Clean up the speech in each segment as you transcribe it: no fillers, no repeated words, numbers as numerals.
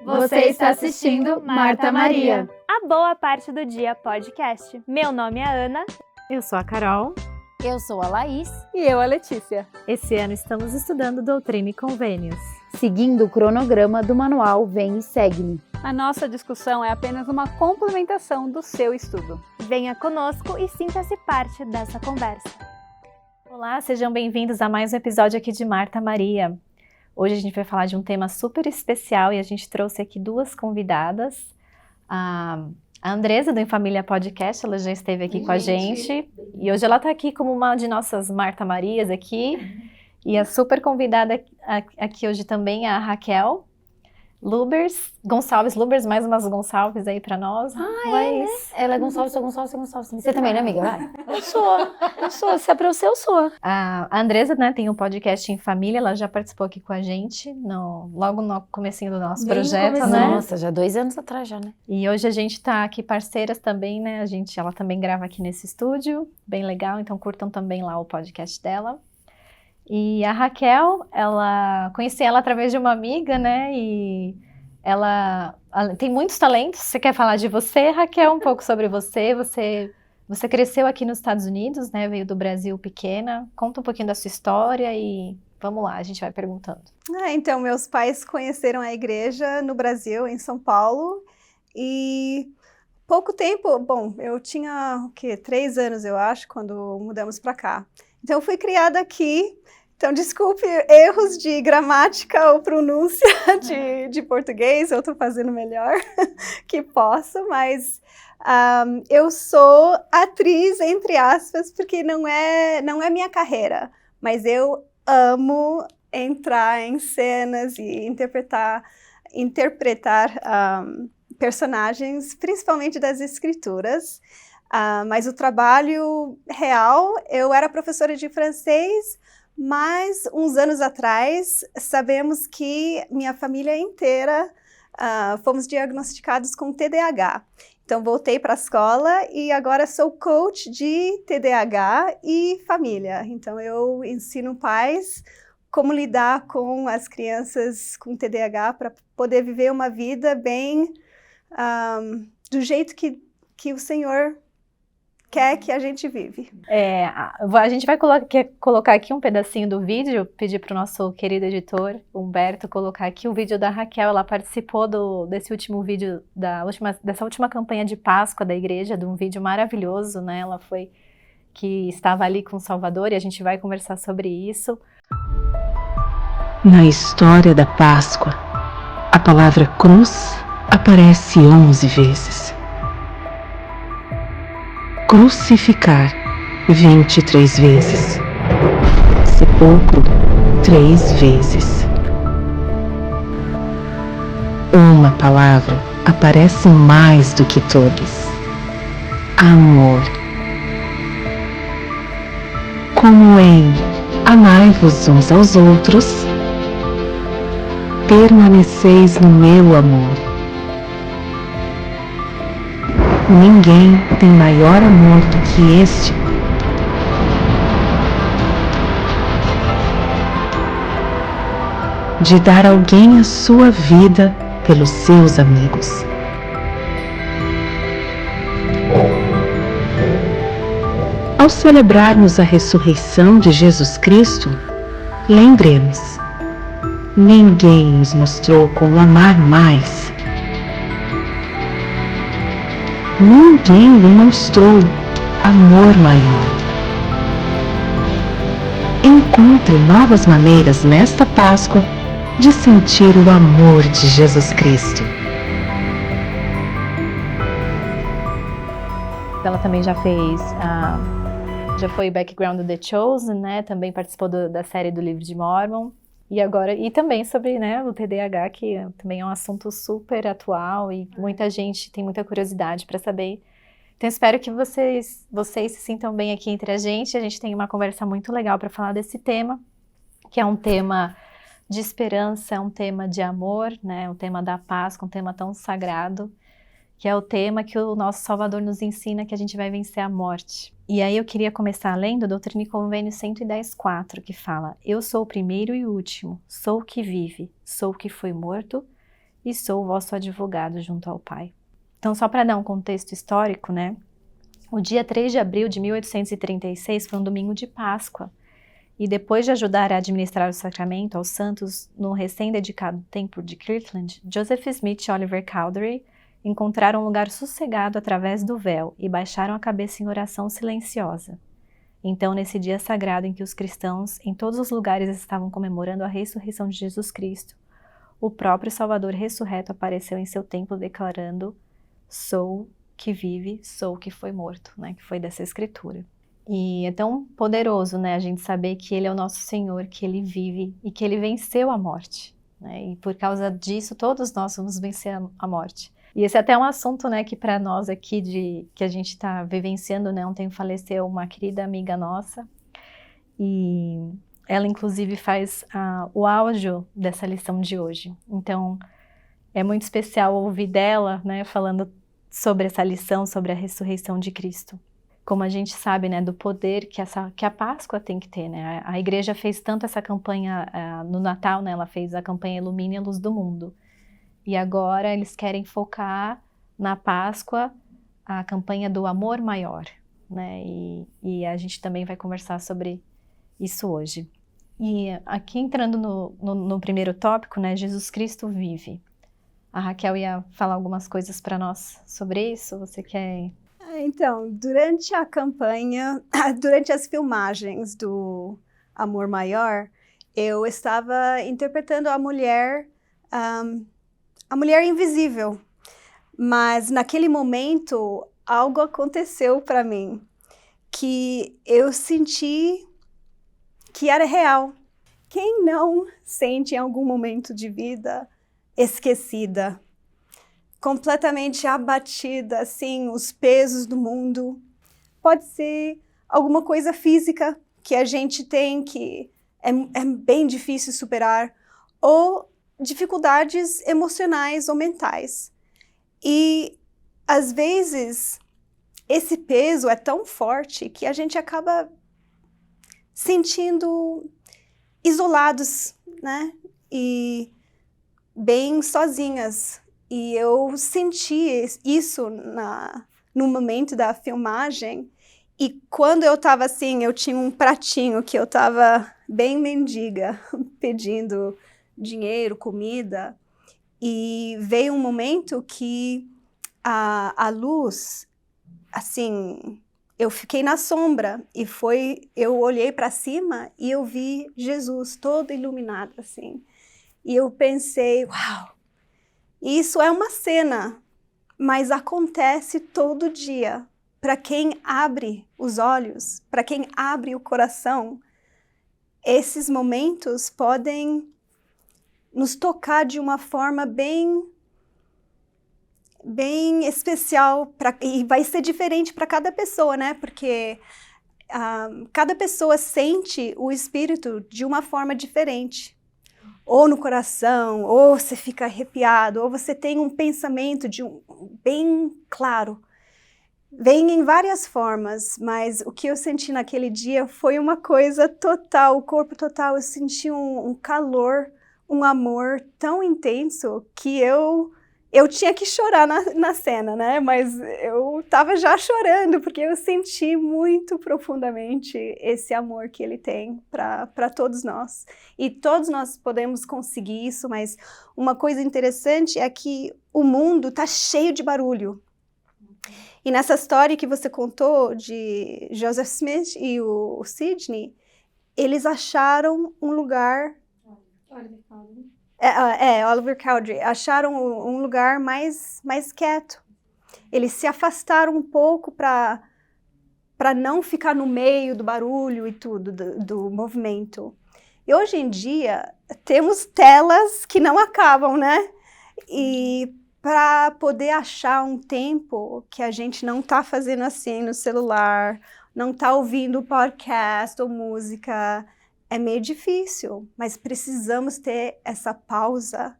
Você está assistindo Marta Maria, a boa parte do dia podcast. Meu nome é Ana. Eu sou a Carol. Eu sou a Laís. E eu a Letícia. Esse ano estamos estudando Doutrina e Convênios, seguindo o cronograma do manual Vem e Segue-me. A nossa discussão é apenas uma complementação do seu estudo. Venha conosco e sinta-se parte dessa conversa. Olá, sejam bem-vindos a mais um episódio aqui de Marta Maria. Hoje a gente vai falar de um tema super especial e a gente trouxe aqui duas convidadas. A Andresa do Em Família Podcast, ela já esteve aqui com a gente. E hoje ela está aqui como uma de nossas Marta Marias aqui. E a super convidada aqui hoje também é a Raquel Gonçalves, mais umas Gonçalves aí pra nós. Mas... Ela é Gonçalves, sou Gonçalves, sou Gonçalves. Você também, né, amiga? Vai. Eu sou. Se é pra eu ser, eu sou. A Andresa, né, tem um podcast Em Família, ela já participou aqui com a gente, logo no comecinho do nosso projeto, né? Nossa, já 2 anos atrás já, né? E hoje a gente tá aqui parceiras também, né? Ela também grava aqui nesse estúdio, bem legal, então curtam também lá o podcast dela. E a Raquel, conheci ela através de uma amiga, né, e ela tem muitos talentos. Você quer falar de você, Raquel, um pouco sobre você? Você cresceu aqui nos Estados Unidos, né, veio do Brasil pequena, conta um pouquinho da sua história e vamos lá, a gente vai perguntando. Então, meus pais conheceram a igreja no Brasil, em São Paulo, e pouco tempo, eu tinha, 3 anos, eu acho, quando mudamos para cá. Então, eu fui criada aqui. Então, desculpe erros de gramática ou pronúncia de português, eu estou fazendo o melhor que posso, mas eu sou atriz, entre aspas, porque não é minha carreira, mas eu amo entrar em cenas e interpretar personagens, principalmente das escrituras. Mas o trabalho real, eu era professora de francês, mas uns anos atrás sabemos que minha família inteira fomos diagnosticados com TDAH. Então voltei para a escola e agora sou coach de TDAH e família. Então eu ensino pais como lidar com as crianças com TDAH para poder viver uma vida bem do jeito que o Senhor quer que a gente vive. A gente vai colocar aqui um pedacinho do vídeo, pedir para o nosso querido editor, Humberto, colocar aqui o vídeo da Raquel. Ela participou desse último vídeo, dessa última campanha de Páscoa da igreja, de um vídeo maravilhoso, né? Ela que estava ali com o Salvador e a gente vai conversar sobre isso. Na história da Páscoa, a palavra cruz aparece 11 vezes. Crucificar 23 vezes. Sepulcro 3 vezes. Uma palavra aparece mais do que todas: amor. Como em amai-vos uns aos outros, permaneceis no meu amor. Ninguém tem maior amor do que este. De dar alguém a sua vida pelos seus amigos. Ao celebrarmos a ressurreição de Jesus Cristo, lembremos: ninguém nos mostrou como amar mais. Ninguém demonstrou amor maior. Encontre novas maneiras nesta Páscoa de sentir o amor de Jesus Cristo. Ela também já foi background do The Chosen, né? Também participou da série do Livro de Mormon. E também sobre, né, o TDAH, que também é um assunto super atual e muita gente tem muita curiosidade para saber. Então, espero que vocês se sintam bem aqui entre a gente tem uma conversa muito legal para falar desse tema, que é um tema de esperança, é um tema de amor, né, um tema da paz, um tema tão sagrado, que é o tema que o nosso Salvador nos ensina, que a gente vai vencer a morte. E aí eu queria começar lendo Doutrina e Convênios 110:4, que fala: eu sou o primeiro e o último, sou o que vive, sou o que foi morto, e sou vosso advogado junto ao Pai. Então, só para dar um contexto histórico, né? O dia 3 de abril de 1836 foi um domingo de Páscoa, e depois de ajudar a administrar o sacramento aos santos no recém-dedicado templo de Kirtland, Joseph Smith e Oliver Cowdery encontraram um lugar sossegado através do véu e baixaram a cabeça em oração silenciosa. Então, nesse dia sagrado em que os cristãos em todos os lugares estavam comemorando a ressurreição de Jesus Cristo, o próprio Salvador ressurreto apareceu em seu templo declarando: sou que vive, sou que foi morto, né? Que foi dessa escritura. E é tão poderoso, né, a gente saber que Ele é o nosso Senhor, que Ele vive e que Ele venceu a morte, né? E por causa disso, todos nós vamos vencer a morte. E esse é até um assunto, né, que para nós aqui, que a gente está vivenciando, né? Ontem faleceu uma querida amiga nossa, e ela inclusive faz o áudio dessa lição de hoje. Então, é muito especial ouvir dela, né, falando sobre essa lição, sobre a ressurreição de Cristo. Como a gente sabe, né, do poder que a Páscoa tem que ter, né? A igreja fez tanto essa campanha no Natal, né? Ela fez a campanha Ilumine a Luz do Mundo. E agora eles querem focar na Páscoa a campanha do amor maior, né? E a gente também vai conversar sobre isso hoje. E aqui entrando no primeiro tópico, né? Jesus Cristo vive. A Raquel ia falar algumas coisas para nós sobre isso. Você quer... Então, durante a campanha, durante as filmagens do Amor Maior, eu estava interpretando a mulher invisível. Mas naquele momento, algo aconteceu para mim, que eu senti que era real. Quem não sente em algum momento de vida esquecida, completamente abatida, assim, os pesos do mundo? Pode ser alguma coisa física que a gente tem que é bem difícil superar, ou dificuldades emocionais ou mentais. E, às vezes, esse peso é tão forte que a gente acaba sentindo isolados, né? E bem sozinhas. E eu senti isso no momento da filmagem. E quando eu estava assim, eu tinha um pratinho que eu estava bem mendiga, pedindo dinheiro, comida. E veio um momento que a luz, assim, eu fiquei na sombra. E eu olhei para cima e eu vi Jesus todo iluminado, assim. E eu pensei, uau! Isso é uma cena, mas acontece todo dia. Para quem abre os olhos, para quem abre o coração, esses momentos podem nos tocar de uma forma bem especial, e vai ser diferente para cada pessoa, né? Porque cada pessoa sente o Espírito de uma forma diferente. Ou no coração, ou você fica arrepiado, ou você tem um pensamento bem claro. Vem em várias formas, mas o que eu senti naquele dia foi uma coisa total, o corpo total. Eu senti um calor, um amor tão intenso que eu tinha que chorar na cena, né? Mas eu estava já chorando, porque eu senti muito profundamente esse amor que ele tem para todos nós. E todos nós podemos conseguir isso, mas uma coisa interessante é que o mundo está cheio de barulho. E nessa história que você contou de Joseph Smith e o Sidney, eles acharam um lugar... Oliver Cowdery, acharam um lugar mais quieto. Eles se afastaram um pouco para não ficar no meio do barulho e tudo, do movimento. E hoje em dia, temos telas que não acabam, né? E para poder achar um tempo que a gente não está fazendo assim no celular, não está ouvindo podcast ou música, é meio difícil, mas precisamos ter essa pausa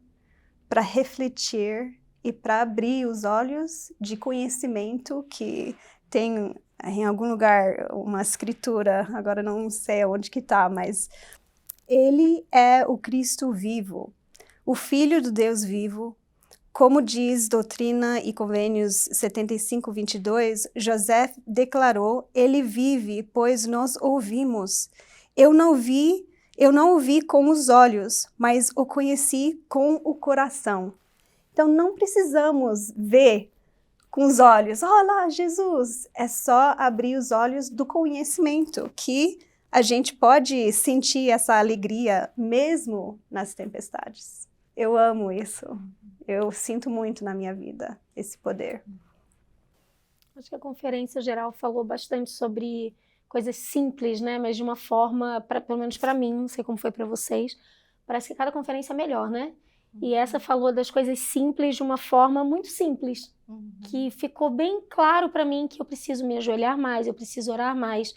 para refletir e para abrir os olhos de conhecimento, que tem em algum lugar uma escritura, agora não sei onde que está, mas ele é o Cristo vivo, o Filho do Deus vivo, Como diz Doutrina e Convênios 75:22, José declarou: Ele vive, pois nós ouvimos. Eu não o vi com os olhos, mas o conheci com o coração. Então não precisamos ver com os olhos. Olha lá, Jesus! É só abrir os olhos do conhecimento, que a gente pode sentir essa alegria mesmo nas tempestades. Eu amo isso. Eu sinto muito na minha vida esse poder. Acho que a conferência geral falou bastante sobre coisas simples, né? Mas de uma forma, pelo menos para mim, não sei como foi para vocês, parece que cada conferência é melhor, né? E essa falou das coisas simples de uma forma muito simples, que ficou bem claro para mim que eu preciso me ajoelhar mais, eu preciso orar mais,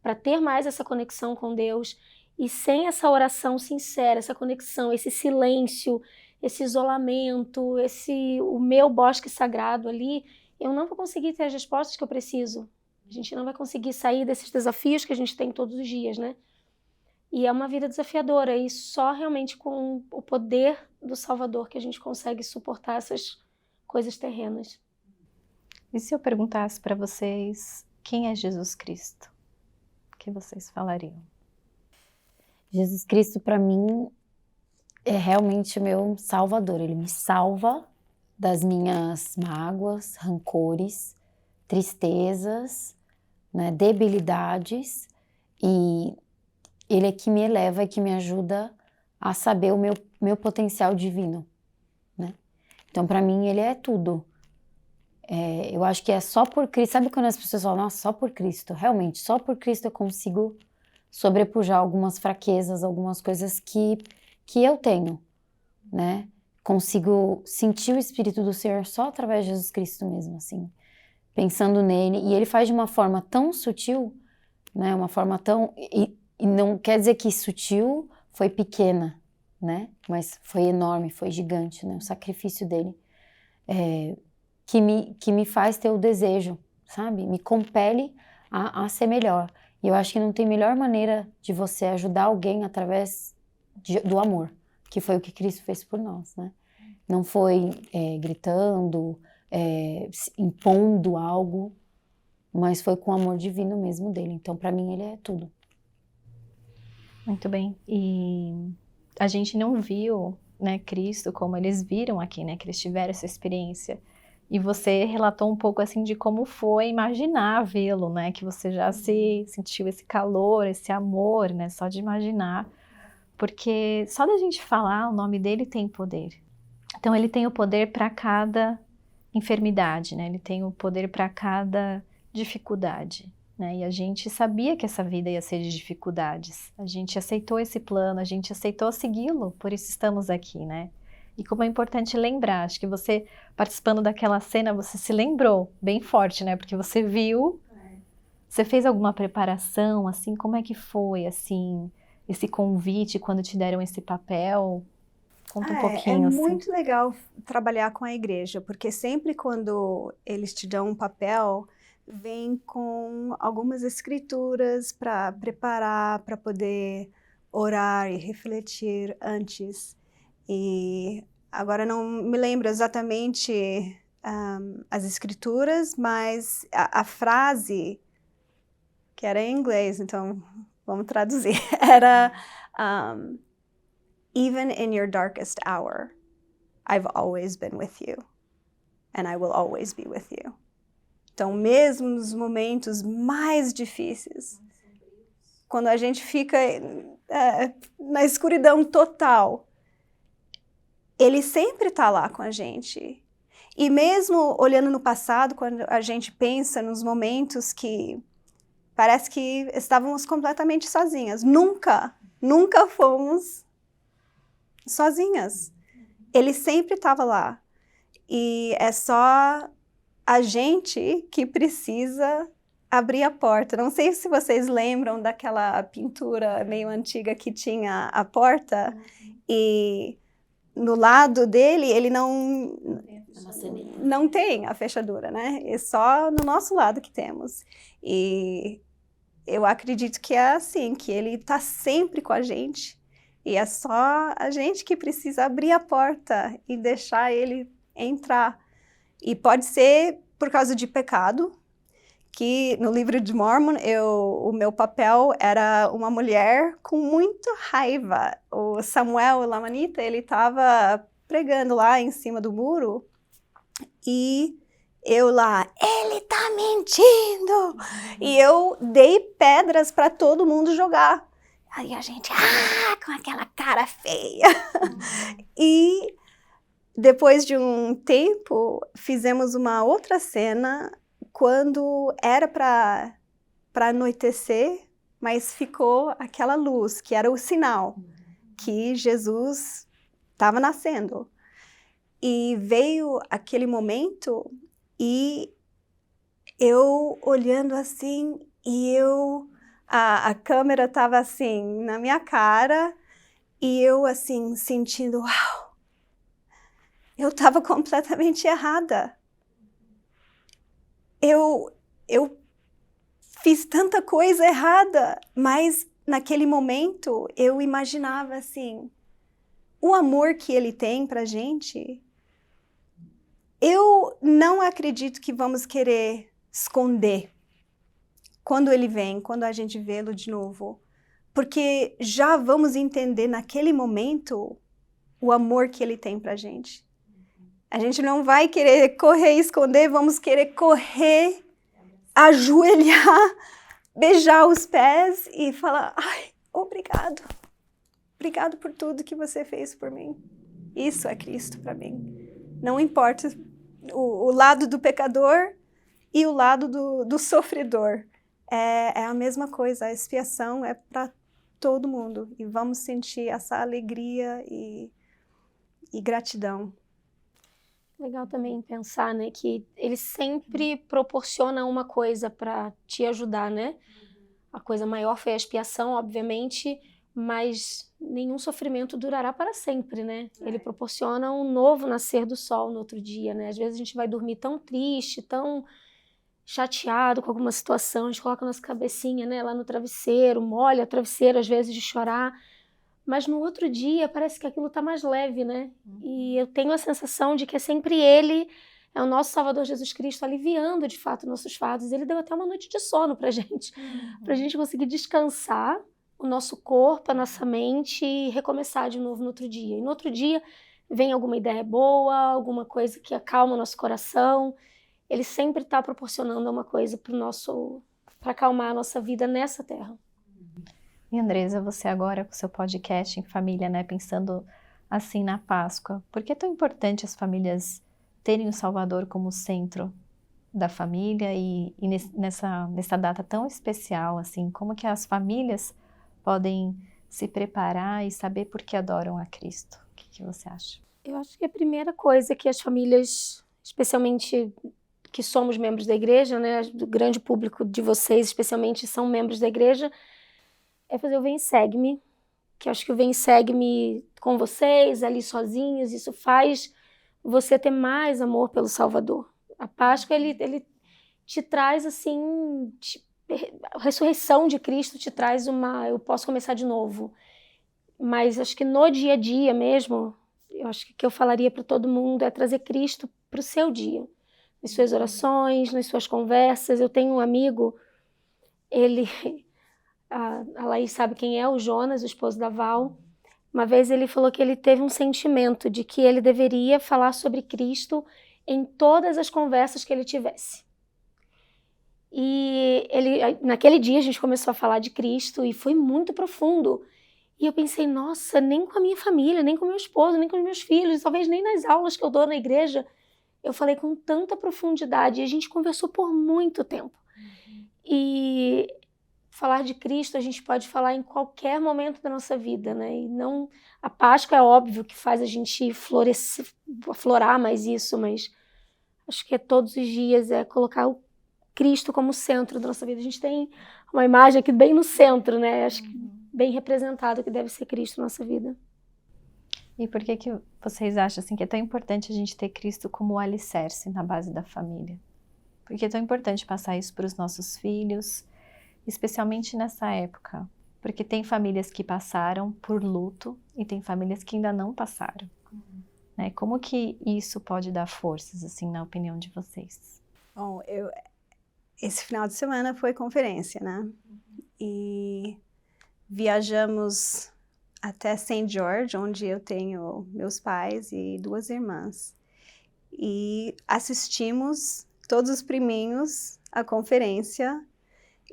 para ter mais essa conexão com Deus. E sem essa oração sincera, essa conexão, esse silêncio, esse isolamento, o meu bosque sagrado ali, eu não vou conseguir ter as respostas que eu preciso. A gente não vai conseguir sair desses desafios que a gente tem todos os dias, né? E é uma vida desafiadora, e só realmente com o poder do Salvador que a gente consegue suportar essas coisas terrenas. E se eu perguntasse para vocês quem é Jesus Cristo? O que vocês falariam? Jesus Cristo, para mim, é realmente o meu salvador. Ele me salva das minhas mágoas, rancores, tristezas, né, debilidades, e Ele é que me eleva e que me ajuda a saber o meu potencial divino, né? Então, para mim, Ele é tudo. Eu acho que é só por Cristo. Sabe quando as pessoas falam, nossa, só por Cristo? Realmente, só por Cristo eu consigo sobrepujar algumas fraquezas, algumas coisas que eu tenho, né? Consigo sentir o Espírito do Senhor só através de Jesus Cristo mesmo, assim, pensando nele. E Ele faz de uma forma tão sutil, né? Uma forma tão... E não quer dizer que sutil foi pequena, né? Mas foi enorme, foi gigante, né? O sacrifício dele. Que me faz ter o desejo, sabe? Me compele a ser melhor. E eu acho que não tem melhor maneira de você ajudar alguém através do amor, que foi o que Cristo fez por nós, né? Não foi gritando, impondo algo, mas foi com o amor divino mesmo dele. Então, para mim, ele é tudo. Muito bem. E a gente não viu, né, Cristo como eles viram aqui, né? Que eles tiveram essa experiência. E você relatou um pouco assim de como foi imaginar vê-lo, né? Que você já sentiu esse calor, esse amor, né? Só de imaginar. Porque só da gente falar o nome dele tem poder. Então ele tem o poder para cada enfermidade, né? Ele tem o poder para cada dificuldade, né? E a gente sabia que essa vida ia ser de dificuldades. A gente aceitou esse plano, a gente aceitou segui-lo, por isso estamos aqui, né? E como é importante lembrar, acho que você, participando daquela cena, você se lembrou bem forte, né? Porque você viu, você fez alguma preparação, assim, como é que foi, assim, esse convite, quando te deram esse papel? Conta um pouquinho, assim. É muito legal trabalhar com a igreja, porque sempre quando eles te dão um papel, vem com algumas escrituras para preparar, para poder orar e refletir antes. E agora não me lembro exatamente as escrituras, mas a frase, que era em inglês, então vamos traduzir, era Even in your darkest hour, I've always been with you, and I will always be with you. Então, mesmo nos momentos mais difíceis, quando a gente fica na escuridão total, Ele sempre está lá com a gente. E mesmo olhando no passado, quando a gente pensa nos momentos que parece que estávamos completamente sozinhas, nunca fomos sozinhas. Ele sempre estava lá. E é só a gente que precisa abrir a porta. Não sei se vocês lembram daquela pintura meio antiga que tinha a porta e no lado dele ele não tem a fechadura, né? É só no nosso lado que temos. E eu acredito que é assim, que ele está sempre com a gente. E é só a gente que precisa abrir a porta e deixar ele entrar. E pode ser por causa de pecado, que no livro de Mormon, o meu papel era uma mulher com muita raiva. O Samuel Lamanita, ele estava pregando lá em cima do muro, e eu lá, ele tá mentindo! E eu dei pedras para todo mundo jogar. Aí a gente, com aquela cara feia. E depois de um tempo, fizemos uma outra cena, quando era para anoitecer, mas ficou aquela luz, que era o sinal que Jesus estava nascendo. E veio aquele momento, e eu olhando assim, e a câmera estava assim na minha cara, e eu assim sentindo, uau, eu estava completamente errada. Eu fiz tanta coisa errada, mas naquele momento eu imaginava assim, o amor que ele tem pra gente. Eu não acredito que vamos querer esconder quando ele vem, quando a gente vê-lo de novo, porque já vamos entender naquele momento o amor que ele tem pra gente. A gente não vai querer correr e esconder, vamos querer correr, ajoelhar, beijar os pés e falar, ai, obrigado. Obrigado por tudo que você fez por mim. Isso é Cristo para mim. Não importa o lado do pecador e o lado do sofredor. É a mesma coisa, a expiação é para todo mundo. E vamos sentir essa alegria e gratidão. Legal também pensar, né, que ele sempre proporciona uma coisa para te ajudar, né? A coisa maior foi a expiação, obviamente, mas nenhum sofrimento durará para sempre, né? Ele proporciona um novo nascer do sol no outro dia, né? Às vezes a gente vai dormir tão triste, tão chateado com alguma situação, a gente coloca a nossa cabecinha, né, lá no travesseiro, molha o travesseiro às vezes de chorar, mas no outro dia parece que aquilo está mais leve, né? E eu tenho a sensação de que é sempre Ele, é o nosso Salvador Jesus Cristo, aliviando de fato nossos fardos. Ele deu até uma noite de sono pra gente conseguir descansar o nosso corpo, a nossa mente e recomeçar de novo no outro dia. E no outro dia vem alguma ideia boa, alguma coisa que acalma o nosso coração. Ele sempre está proporcionando uma coisa para acalmar a nossa vida nessa terra. E Andresa, você agora com o seu podcast em família, né, pensando assim na Páscoa, por que é tão importante as famílias terem o Salvador como centro da família e nessa data tão especial, assim, como que as famílias podem se preparar e saber por que adoram a Cristo? O que você acha? Eu acho que a primeira coisa que as famílias, especialmente que somos membros da igreja, né, do grande público de vocês, especialmente são membros da igreja, é fazer o Vem Segue-me, que eu acho que o Vem Segue-me com vocês, ali sozinhos, isso faz você ter mais amor pelo Salvador. A Páscoa, ele te traz, assim, a ressurreição de Cristo te traz eu posso começar de novo. Mas acho que no dia a dia mesmo, eu acho que o que eu falaria para todo mundo é trazer Cristo para o seu dia. Nas suas orações, nas suas conversas. Eu tenho um amigo, a Laís sabe quem é, o Jonas, o esposo da Val. Uma vez ele falou que ele teve um sentimento de que ele deveria falar sobre Cristo em todas as conversas que ele tivesse. E naquele dia a gente começou a falar de Cristo e foi muito profundo. E eu pensei, nossa, nem com a minha família, nem com meu esposo, nem com os meus filhos, talvez nem nas aulas que eu dou na igreja, eu falei com tanta profundidade. E a gente conversou por muito tempo. E falar de Cristo a gente pode falar em qualquer momento da nossa vida, né? E não, a Páscoa é óbvio que faz a gente aflorar mais isso, mas acho que todos os dias é colocar o Cristo como centro da nossa vida. A gente tem uma imagem aqui bem no centro, né? Acho que bem representado que deve ser Cristo na nossa vida. E por que vocês acham assim, que é tão importante a gente ter Cristo como alicerce na base da família? Por que é tão importante passar isso para os nossos filhos, especialmente nessa época? Porque tem famílias que passaram por luto e tem famílias que ainda não passaram. né? Como que isso pode dar forças, assim, na opinião de vocês? Bom, esse final de semana foi conferência, né? E viajamos até St. George, onde eu tenho meus pais e 2 irmãs. E assistimos todos os priminhos à conferência.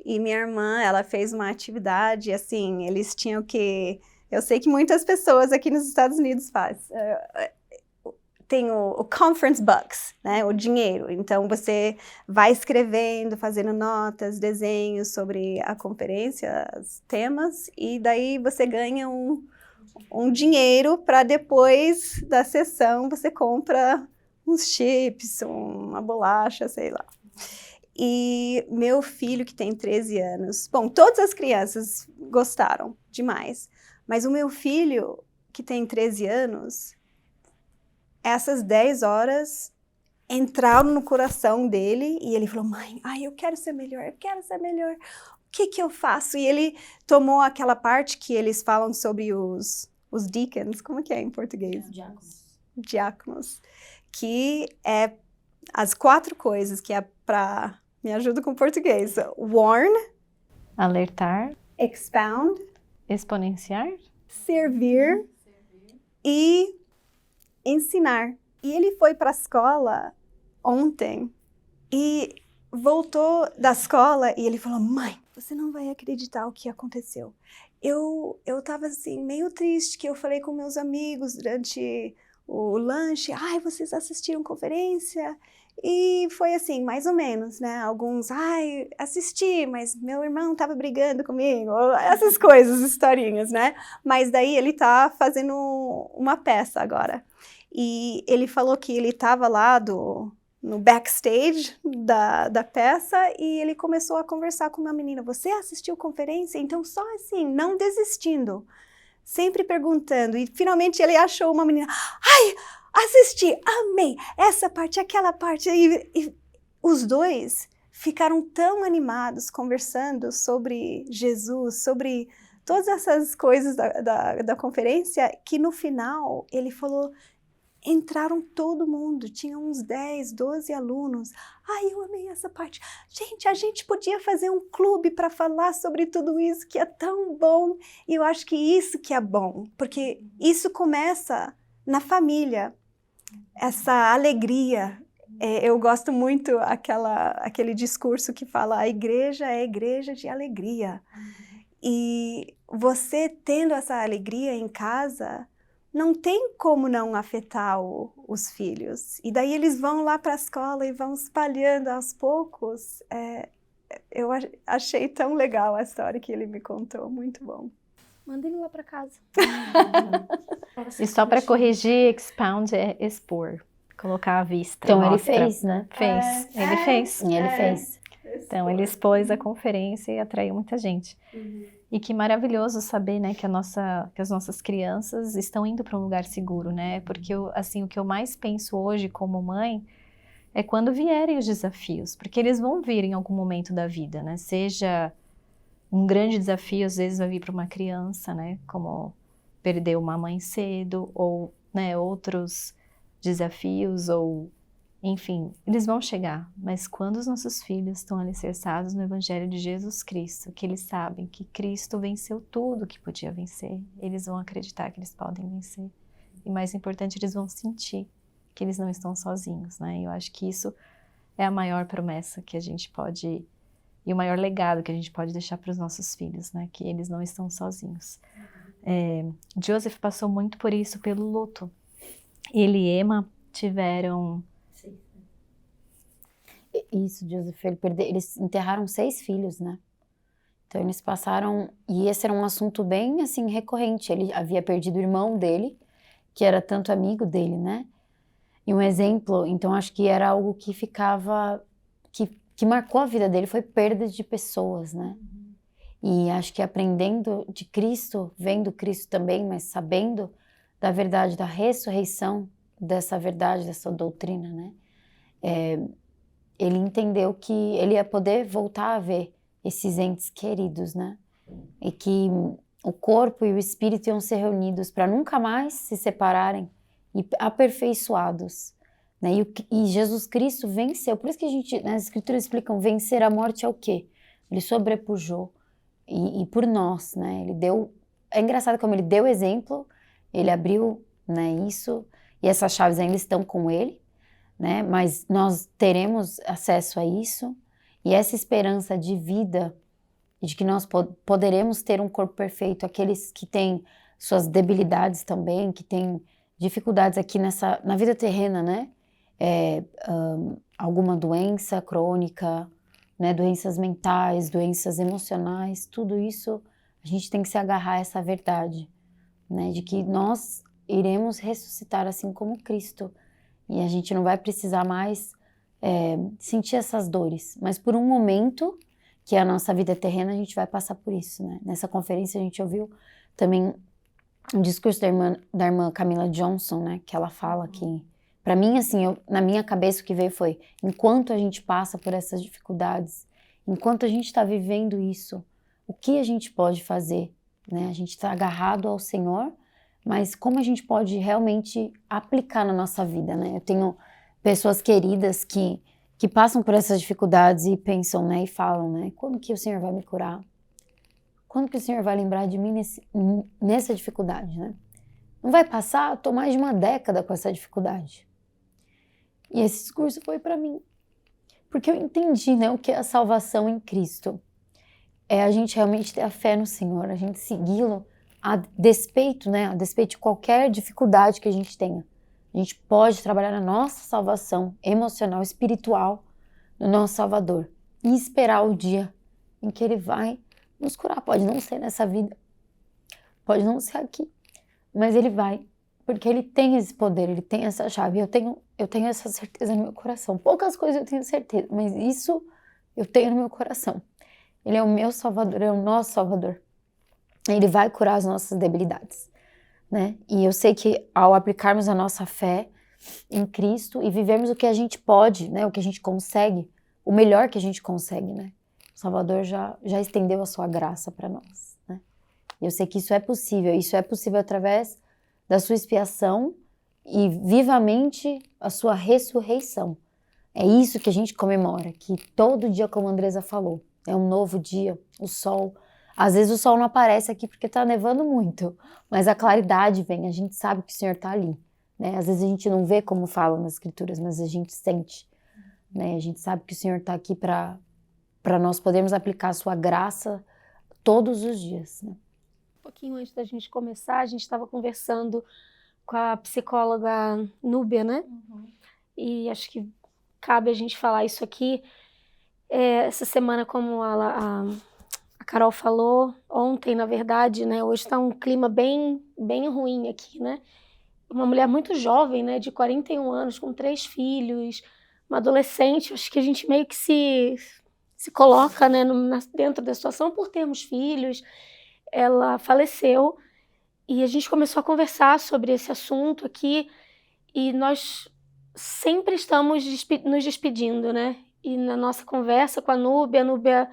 E minha irmã, ela fez uma atividade, assim, eles tinham que... Eu sei que muitas pessoas aqui nos Estados Unidos fazem. Tem o conference bucks, né, o dinheiro. Então, você vai escrevendo, fazendo notas, desenhos sobre a conferência, os temas, e daí você ganha um dinheiro para depois da sessão você compra uns chips, uma bolacha, sei lá. E meu filho, que tem 13 anos... Bom, todas as crianças gostaram demais, mas o meu filho, que tem 13 anos... Essas 10 horas entraram no coração dele e ele falou, mãe, eu quero ser melhor, o que eu faço? E ele tomou aquela parte que eles falam sobre os deacons, como que é em português? Diáconos. Que é as 4 coisas que é para... Me ajuda com o português. Warn. Alertar. Expound. Exponenciar. Servir. E... ensinar. E ele foi para a escola ontem e voltou da escola e ele falou, mãe, você não vai acreditar o que aconteceu. Eu tava assim, meio triste, que eu falei com meus amigos durante o lanche, vocês assistiram conferência? E foi assim, mais ou menos, né? Alguns, assisti, mas meu irmão tava brigando comigo, essas coisas, historinhas, né? Mas daí ele tá fazendo uma peça agora. E ele falou que ele estava lá no backstage da peça e ele começou a conversar com uma menina. Você assistiu conferência? Então, só assim, não desistindo. Sempre perguntando. E finalmente ele achou uma menina. Assisti, amei. Essa parte, aquela parte. E os dois ficaram tão animados conversando sobre Jesus, sobre todas essas coisas da conferência, que no final ele falou... Entraram todo mundo, tinha uns 10, 12 alunos. Eu amei essa parte. Gente, a gente podia fazer um clube para falar sobre tudo isso que é tão bom. E eu acho que isso que é bom, porque isso começa na família. Essa alegria. Eu gosto muito aquele discurso que fala a igreja é igreja de alegria. E você tendo essa alegria em casa... não tem como não afetar os filhos. E daí eles vão lá para a escola e vão espalhando aos poucos. Eu achei tão legal a história que ele me contou, muito bom. Manda ele lá para casa. E só para corrigir, expound é expor, colocar à vista. Então mostra. ele fez, né? Ele fez. Ele fez. Então ele expôs a conferência e atraiu muita gente. E que maravilhoso saber, né, que as nossas crianças estão indo para um lugar seguro, né? Porque o que eu mais penso hoje como mãe é quando vierem os desafios, porque eles vão vir em algum momento da vida, né? Seja um grande desafio, às vezes vai vir para uma criança, né? Como perder uma mãe cedo, ou, né, outros desafios, ou enfim, eles vão chegar, mas quando os nossos filhos estão alicerçados no Evangelho de Jesus Cristo, que eles sabem que Cristo venceu tudo que podia vencer, eles vão acreditar que eles podem vencer. E mais importante, eles vão sentir que eles não estão sozinhos, né? E eu acho que isso é a maior promessa que a gente pode, e o maior legado que a gente pode deixar para os nossos filhos, né? Que eles não estão sozinhos. Joseph passou muito por isso, pelo luto. Ele e Emma tiveram... Isso, Joseph, eles enterraram 6 filhos, né? Então eles passaram, e esse era um assunto bem, assim, recorrente. Ele havia perdido o irmão dele, que era tanto amigo dele, né? E um exemplo, então acho que era algo que ficava, que marcou a vida dele, foi perda de pessoas, né? E acho que aprendendo de Cristo, vendo Cristo também, mas sabendo da verdade, da ressurreição, dessa verdade, dessa doutrina, né? Ele entendeu que ele ia poder voltar a ver esses entes queridos, né? E que o corpo e o espírito iam ser reunidos para nunca mais se separarem e aperfeiçoados, né? E Jesus Cristo venceu. Por isso que a gente, nas Escrituras explicam, vencer a morte é o quê? Ele sobrepujou e por nós, né? Ele deu. É engraçado como ele deu exemplo, ele abriu, né, isso, e essas chaves ainda estão com ele, né? Mas nós teremos acesso a isso, e essa esperança de vida, de que nós poderemos ter um corpo perfeito, aqueles que têm suas debilidades também, que têm dificuldades aqui na vida terrena, né? Alguma doença crônica, né? Doenças mentais, doenças emocionais, tudo isso a gente tem que se agarrar a essa verdade, né? De que nós iremos ressuscitar assim como Cristo, e a gente não vai precisar mais sentir essas dores, mas por um momento, que é a nossa vida terrena, a gente vai passar por isso, né? Nessa conferência a gente ouviu também um discurso da irmã Camila Johnson, né? Que ela fala que, para mim, assim, na minha cabeça o que veio foi, enquanto a gente passa por essas dificuldades, enquanto a gente está vivendo isso, o que a gente pode fazer, né? A gente está agarrado ao Senhor, mas como a gente pode realmente aplicar na nossa vida, né? Eu tenho pessoas queridas que passam por essas dificuldades e pensam, né? E falam, né? Quando que o Senhor vai me curar? Quando que o Senhor vai lembrar de mim nessa dificuldade, né? Não vai passar? Eu tô mais de uma década com essa dificuldade. E esse discurso foi para mim. Porque eu entendi, né? O que é a salvação em Cristo. É a gente realmente ter a fé no Senhor, a gente segui-lo a despeito, né? A despeito de qualquer dificuldade que a gente tenha. A gente pode trabalhar na nossa salvação emocional, espiritual, no nosso Salvador. E esperar o dia em que Ele vai nos curar. Pode não ser nessa vida, pode não ser aqui, mas Ele vai, porque Ele tem esse poder, Ele tem essa chave. Eu tenho essa certeza no meu coração. Poucas coisas eu tenho certeza, mas isso eu tenho no meu coração. Ele é o meu Salvador, é o nosso Salvador. Ele vai curar as nossas debilidades, né? E eu sei que ao aplicarmos a nossa fé em Cristo e vivermos o que a gente pode, né? O que a gente consegue, o melhor que a gente consegue, né? O Salvador já estendeu a sua graça para nós, né? E eu sei que isso é possível através da sua expiação e vivamente a sua ressurreição. É isso que a gente comemora, que todo dia, como a Andresa falou, é um novo dia, o sol. Às vezes o sol não aparece aqui porque tá nevando muito, mas a claridade vem, a gente sabe que o Senhor tá ali, né? Às vezes a gente não vê como falam nas Escrituras, mas a gente sente, né? A gente sabe que o Senhor tá aqui para nós podermos aplicar a sua graça todos os dias, né? Um pouquinho antes da gente começar, a gente estava conversando com a psicóloga Núbia, né? E acho que cabe a gente falar isso aqui. Essa semana, como a Carol falou, ontem, na verdade, né? Hoje está um clima bem ruim aqui, né? Uma mulher muito jovem, né? De 41 anos, com 3 filhos, uma adolescente. Acho que a gente meio que se coloca, né, dentro da situação por termos filhos. Ela faleceu e a gente começou a conversar sobre esse assunto aqui e nós sempre estamos nos despedindo, né? E na nossa conversa com a Núbia,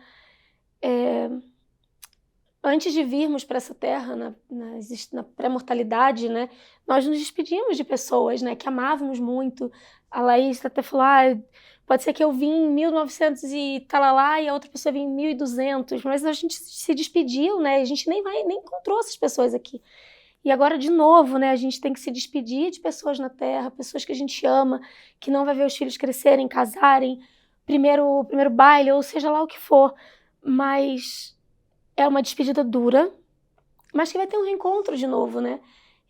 antes de virmos para essa terra, na pré-mortalidade, né, nós nos despedimos de pessoas, né, que amávamos muito. A Laís até falou, pode ser que eu vim em 1900 e talalá e a outra pessoa vinha em 1200, mas a gente se despediu, né, a gente nem encontrou essas pessoas aqui. E agora, de novo, né, a gente tem que se despedir de pessoas na terra, pessoas que a gente ama, que não vai ver os filhos crescerem, casarem, primeiro baile, ou seja lá o que for. Mas é uma despedida dura, mas que vai ter um reencontro de novo, né?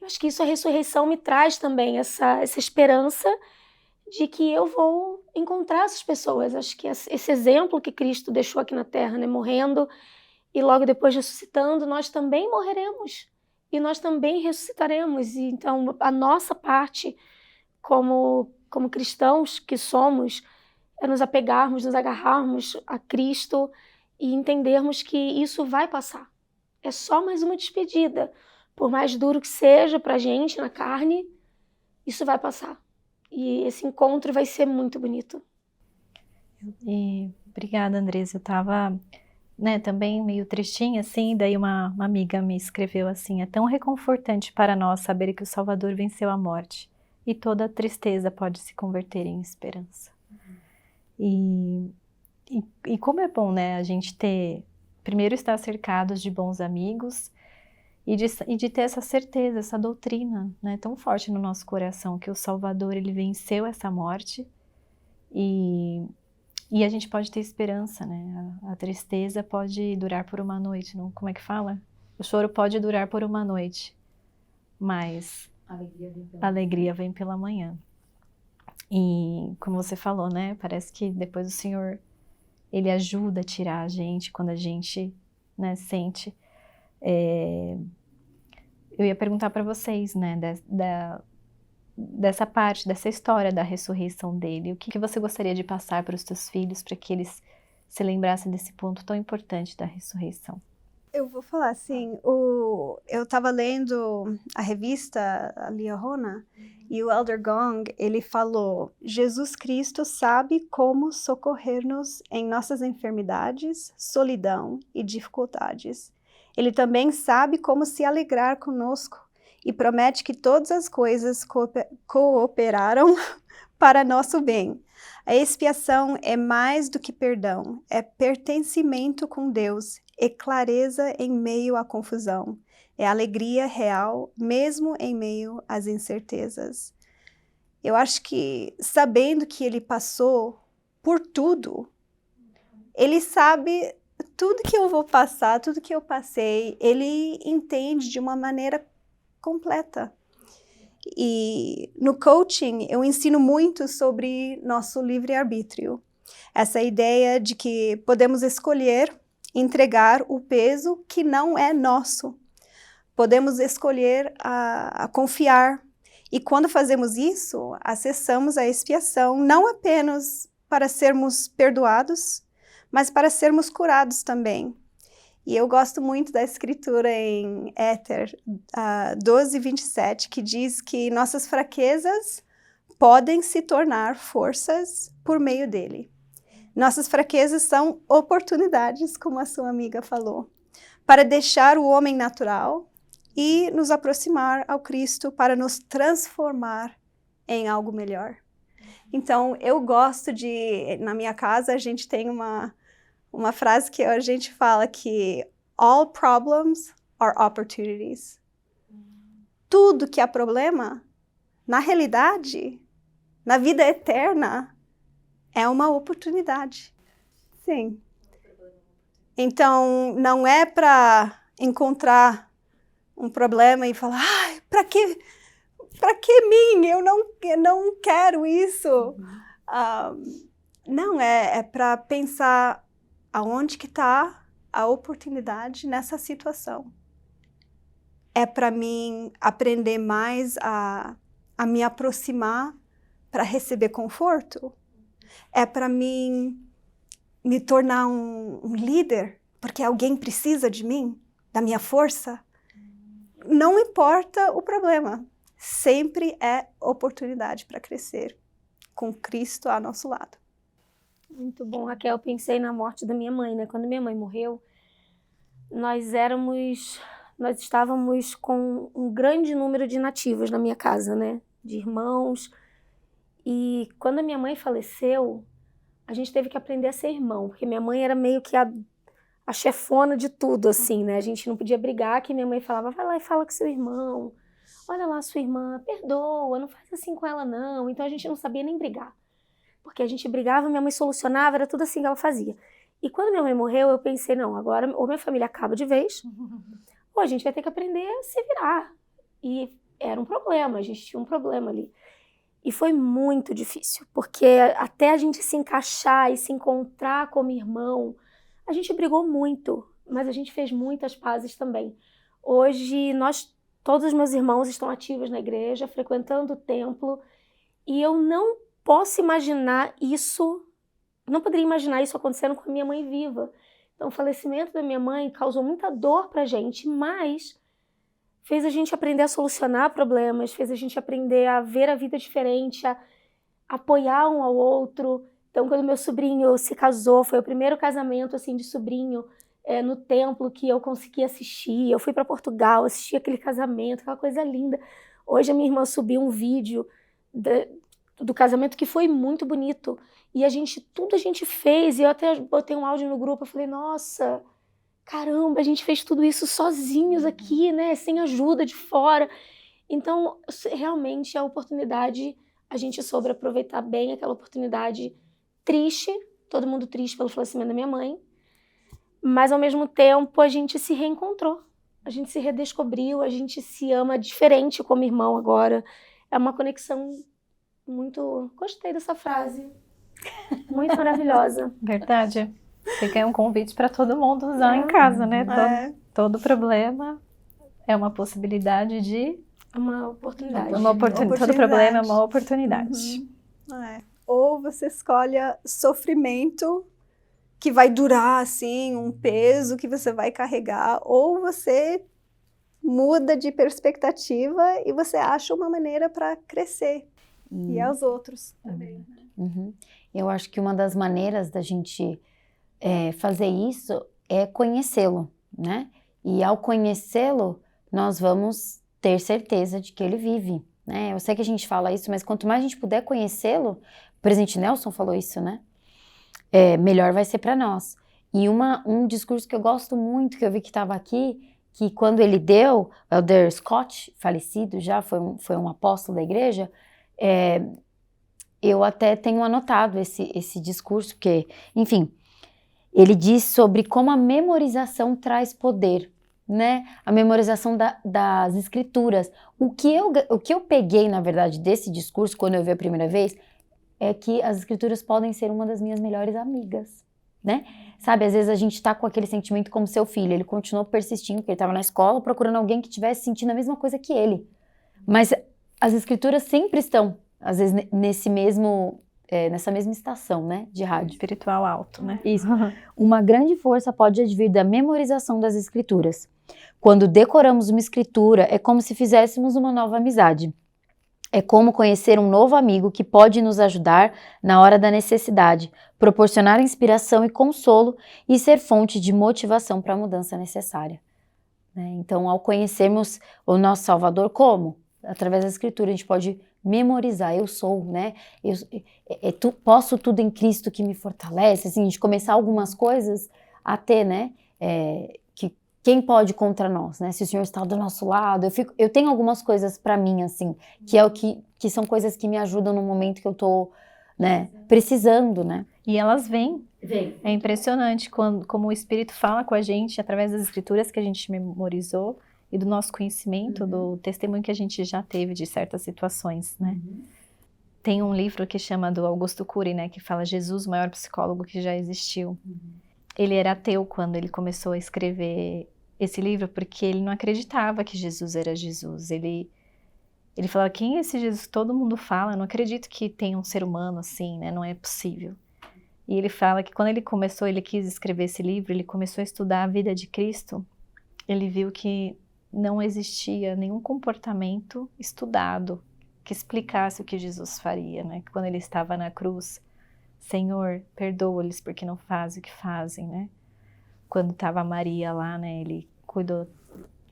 Eu acho que isso, a ressurreição me traz também essa esperança de que eu vou encontrar essas pessoas. Acho que esse exemplo que Cristo deixou aqui na terra, né, morrendo e logo depois ressuscitando, nós também morreremos e nós também ressuscitaremos. E então a nossa parte como cristãos que somos é nos apegarmos, nos agarrarmos a Cristo e entendermos que isso vai passar. É só mais uma despedida. Por mais duro que seja pra gente na carne, isso vai passar. E esse encontro vai ser muito bonito. Obrigada, Andresa. Eu tava, né, também meio tristinha, assim, daí uma amiga me escreveu assim: é tão reconfortante para nós saber que o Salvador venceu a morte. e toda tristeza pode se converter em esperança. E como é bom, né, a gente primeiro estar cercados de bons amigos e de ter essa certeza, essa doutrina, né, tão forte no nosso coração, que o Salvador, ele venceu essa morte e a gente pode ter esperança, né, a tristeza pode durar por uma noite, não? Como é que fala? O choro pode durar por uma noite, mas a alegria vem pela manhã. E como você falou, né, parece que depois o Senhor, ele ajuda a tirar a gente quando a gente, né, sente. Eu ia perguntar para vocês, né, dessa parte, dessa história da ressurreição dele. O que você gostaria de passar para os teus filhos para que eles se lembrassem desse ponto tão importante da ressurreição? Eu vou falar assim, eu estava lendo a revista a Liahona e o Elder Gong, ele falou: Jesus Cristo sabe como socorrer-nos em nossas enfermidades, solidão e dificuldades. Ele também sabe como se alegrar conosco e promete que todas as coisas cooperaram para nosso bem. A expiação é mais do que perdão, é pertencimento com Deus, é clareza em meio à confusão, é alegria real, mesmo em meio às incertezas. Eu acho que, sabendo que ele passou por tudo, ele sabe tudo que eu vou passar, tudo que eu passei, ele entende de uma maneira completa. E no coaching eu ensino muito sobre nosso livre-arbítrio. Essa ideia de que podemos escolher entregar o peso que não é nosso. Podemos escolher a confiar. E quando fazemos isso, acessamos a expiação não apenas para sermos perdoados, mas para sermos curados também. E eu gosto muito da escritura em Éter 12:27, que diz que nossas fraquezas podem se tornar forças por meio dele. Nossas fraquezas são oportunidades, como a sua amiga falou, para deixar o homem natural e nos aproximar ao Cristo para nos transformar em algo melhor. Então, eu gosto na minha casa a gente tem uma frase que a gente fala que all problems are opportunities. Tudo que é problema, na realidade, na vida eterna, é uma oportunidade. Sim. Então, não é para encontrar um problema e falar, ai, para que mim? Eu não quero isso. Não, é para pensar aonde que está a oportunidade nessa situação. É para mim aprender mais a me aproximar para receber conforto? É para mim me tornar um líder, porque alguém precisa de mim, da minha força? Não importa o problema, sempre é oportunidade para crescer, com Cristo ao nosso lado. Muito bom, Raquel. Eu pensei na morte da minha mãe, né? Quando minha mãe morreu, nós estávamos com um grande número de nativos na minha casa, né? De irmãos. E quando a minha mãe faleceu, a gente teve que aprender a ser irmão, porque minha mãe era meio que a chefona de tudo, assim, né? A gente não podia brigar, que minha mãe falava, vai lá e fala com seu irmão. Olha lá sua irmã, perdoa, não faz assim com ela não. Então a gente não sabia nem brigar. Porque a gente brigava, minha mãe solucionava, era tudo assim que ela fazia. E quando minha mãe morreu, eu pensei, não, agora ou minha família acaba de vez, ou a gente vai ter que aprender a se virar. E era um problema, a gente tinha um problema ali. E foi muito difícil, porque até a gente se encaixar e se encontrar como irmão, a gente brigou muito, mas a gente fez muitas pazes também. Hoje, todos os meus irmãos estão ativos na igreja, frequentando o templo, e eu não posso imaginar isso, não poderia imaginar isso acontecendo com a minha mãe viva. Então, o falecimento da minha mãe causou muita dor pra gente, mas fez a gente aprender a solucionar problemas, fez a gente aprender a ver a vida diferente, a apoiar um ao outro. Então, quando meu sobrinho se casou, foi o primeiro casamento assim de sobrinho no templo que eu consegui assistir. Eu fui para Portugal, assisti aquele casamento, aquela coisa linda. Hoje a minha irmã subiu um vídeo do casamento, que foi muito bonito. E tudo a gente fez, e eu até botei um áudio no grupo, eu falei, nossa, caramba, a gente fez tudo isso sozinhos aqui, né, sem ajuda de fora. Então, realmente, a oportunidade, a gente soube aproveitar bem aquela oportunidade triste, todo mundo triste pelo falecimento da minha mãe, mas, ao mesmo tempo, a gente se reencontrou, a gente se redescobriu, a gente se ama diferente como irmão agora. É uma conexão muito... Gostei dessa frase. Muito maravilhosa. Verdade. Fica aí um convite para todo mundo usar em casa, né? Todo problema é uma possibilidade de... Uma oportunidade. Todo problema é uma oportunidade. Ou você escolhe sofrimento que vai durar, assim, um peso que você vai carregar, ou você muda de perspectiva e você acha uma maneira para crescer e aos outros também. Eu acho que uma das maneiras da gente fazer isso é conhecê-lo, né? E ao conhecê-lo, nós vamos ter certeza de que ele vive, né? Eu sei que a gente fala isso, mas quanto mais a gente puder conhecê-lo, o presidente Nelson falou isso, né? Melhor vai ser para nós. E um discurso que eu gosto muito, que eu vi que estava aqui, que quando ele deu, o Elder Scott, falecido já, foi um apóstolo da igreja, eu até tenho anotado esse discurso, porque, enfim, ele diz sobre como a memorização traz poder, né? A memorização das escrituras. O que eu peguei, na verdade, desse discurso, quando eu vi a primeira vez, é que as escrituras podem ser uma das minhas melhores amigas, né? Sabe, às vezes a gente tá com aquele sentimento como seu filho, ele continuou persistindo, porque ele estava na escola procurando alguém que estivesse sentindo a mesma coisa que ele. Mas as escrituras sempre estão, às vezes, nessa mesma estação, né, de rádio. Espiritual alto, né? Isso. Uma grande força pode advir da memorização das escrituras. Quando decoramos uma escritura, é como se fizéssemos uma nova amizade. É como conhecer um novo amigo que pode nos ajudar na hora da necessidade, proporcionar inspiração e consolo e ser fonte de motivação para a mudança necessária. Então, ao conhecermos o nosso Salvador, como? Através da Escritura, a gente pode memorizar, eu sou, né? Posso tudo em Cristo que me fortalece, assim, a gente começar algumas coisas a ter, né? Quem pode contra nós, né? Se o Senhor está do nosso lado, eu tenho algumas coisas para mim, assim, que são coisas que me ajudam no momento que eu tô, né, precisando, né? E elas vêm. É impressionante como o Espírito fala com a gente através das escrituras que a gente memorizou e do nosso conhecimento, do testemunho que a gente já teve de certas situações, né? Tem um livro que chama do Augusto Cury, né, que fala Jesus, o maior psicólogo que já existiu. Ele era ateu quando ele começou a escrever esse livro, porque ele não acreditava que Jesus era Jesus. Ele falava, quem é esse Jesus que todo mundo fala? Eu não acredito que tenha um ser humano assim, né? Não é possível. E ele fala que quando ele quis escrever esse livro, ele começou a estudar a vida de Cristo, ele viu que não existia nenhum comportamento estudado que explicasse o que Jesus faria, né? Que quando ele estava na cruz, Senhor, perdoa-lhes porque não fazem o que fazem, né? Quando estava Maria lá, né? Ele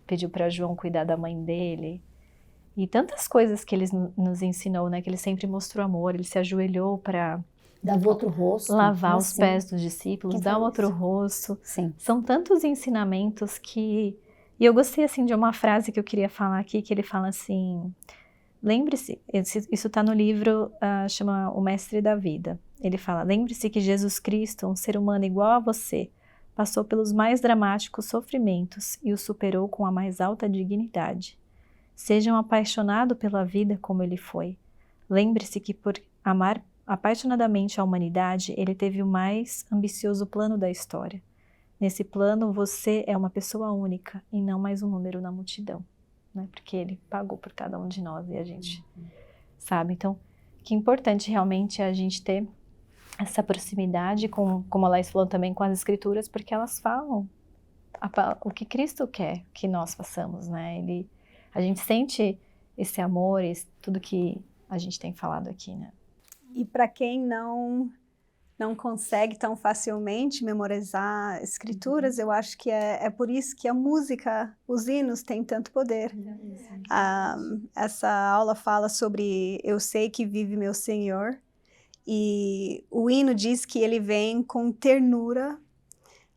pediu para João cuidar da mãe dele. E tantas coisas que ele nos ensinou, né? Que ele sempre mostrou amor, ele se ajoelhou para Dava outro rosto. Lavar os pés dos discípulos, dar outro rosto. Sim. São tantos ensinamentos que... E eu gostei, assim, de uma frase que eu queria falar aqui, que ele fala assim... Lembre-se, isso está no livro, chama O Mestre da Vida. Ele fala, lembre-se que Jesus Cristo, um ser humano igual a você, passou pelos mais dramáticos sofrimentos e os superou com a mais alta dignidade. Seja um apaixonado pela vida como ele foi. Lembre-se que por amar apaixonadamente a humanidade, ele teve o mais ambicioso plano da história. Nesse plano, você é uma pessoa única e não mais um número na multidão, né? Porque ele pagou por cada um de nós e a gente sabe. Então, que importante realmente é a gente ter essa proximidade, como a Laís falou também, com as escrituras, porque elas falam o que Cristo quer que nós façamos, né? A gente sente esse amor, tudo que a gente tem falado aqui, né? E para quem não não consegue tão facilmente memorizar escrituras, eu acho que é por isso que a música, os hinos, têm tanto poder. Essa aula fala sobre Eu sei que vive meu Senhor, e o hino diz que ele vem com ternura,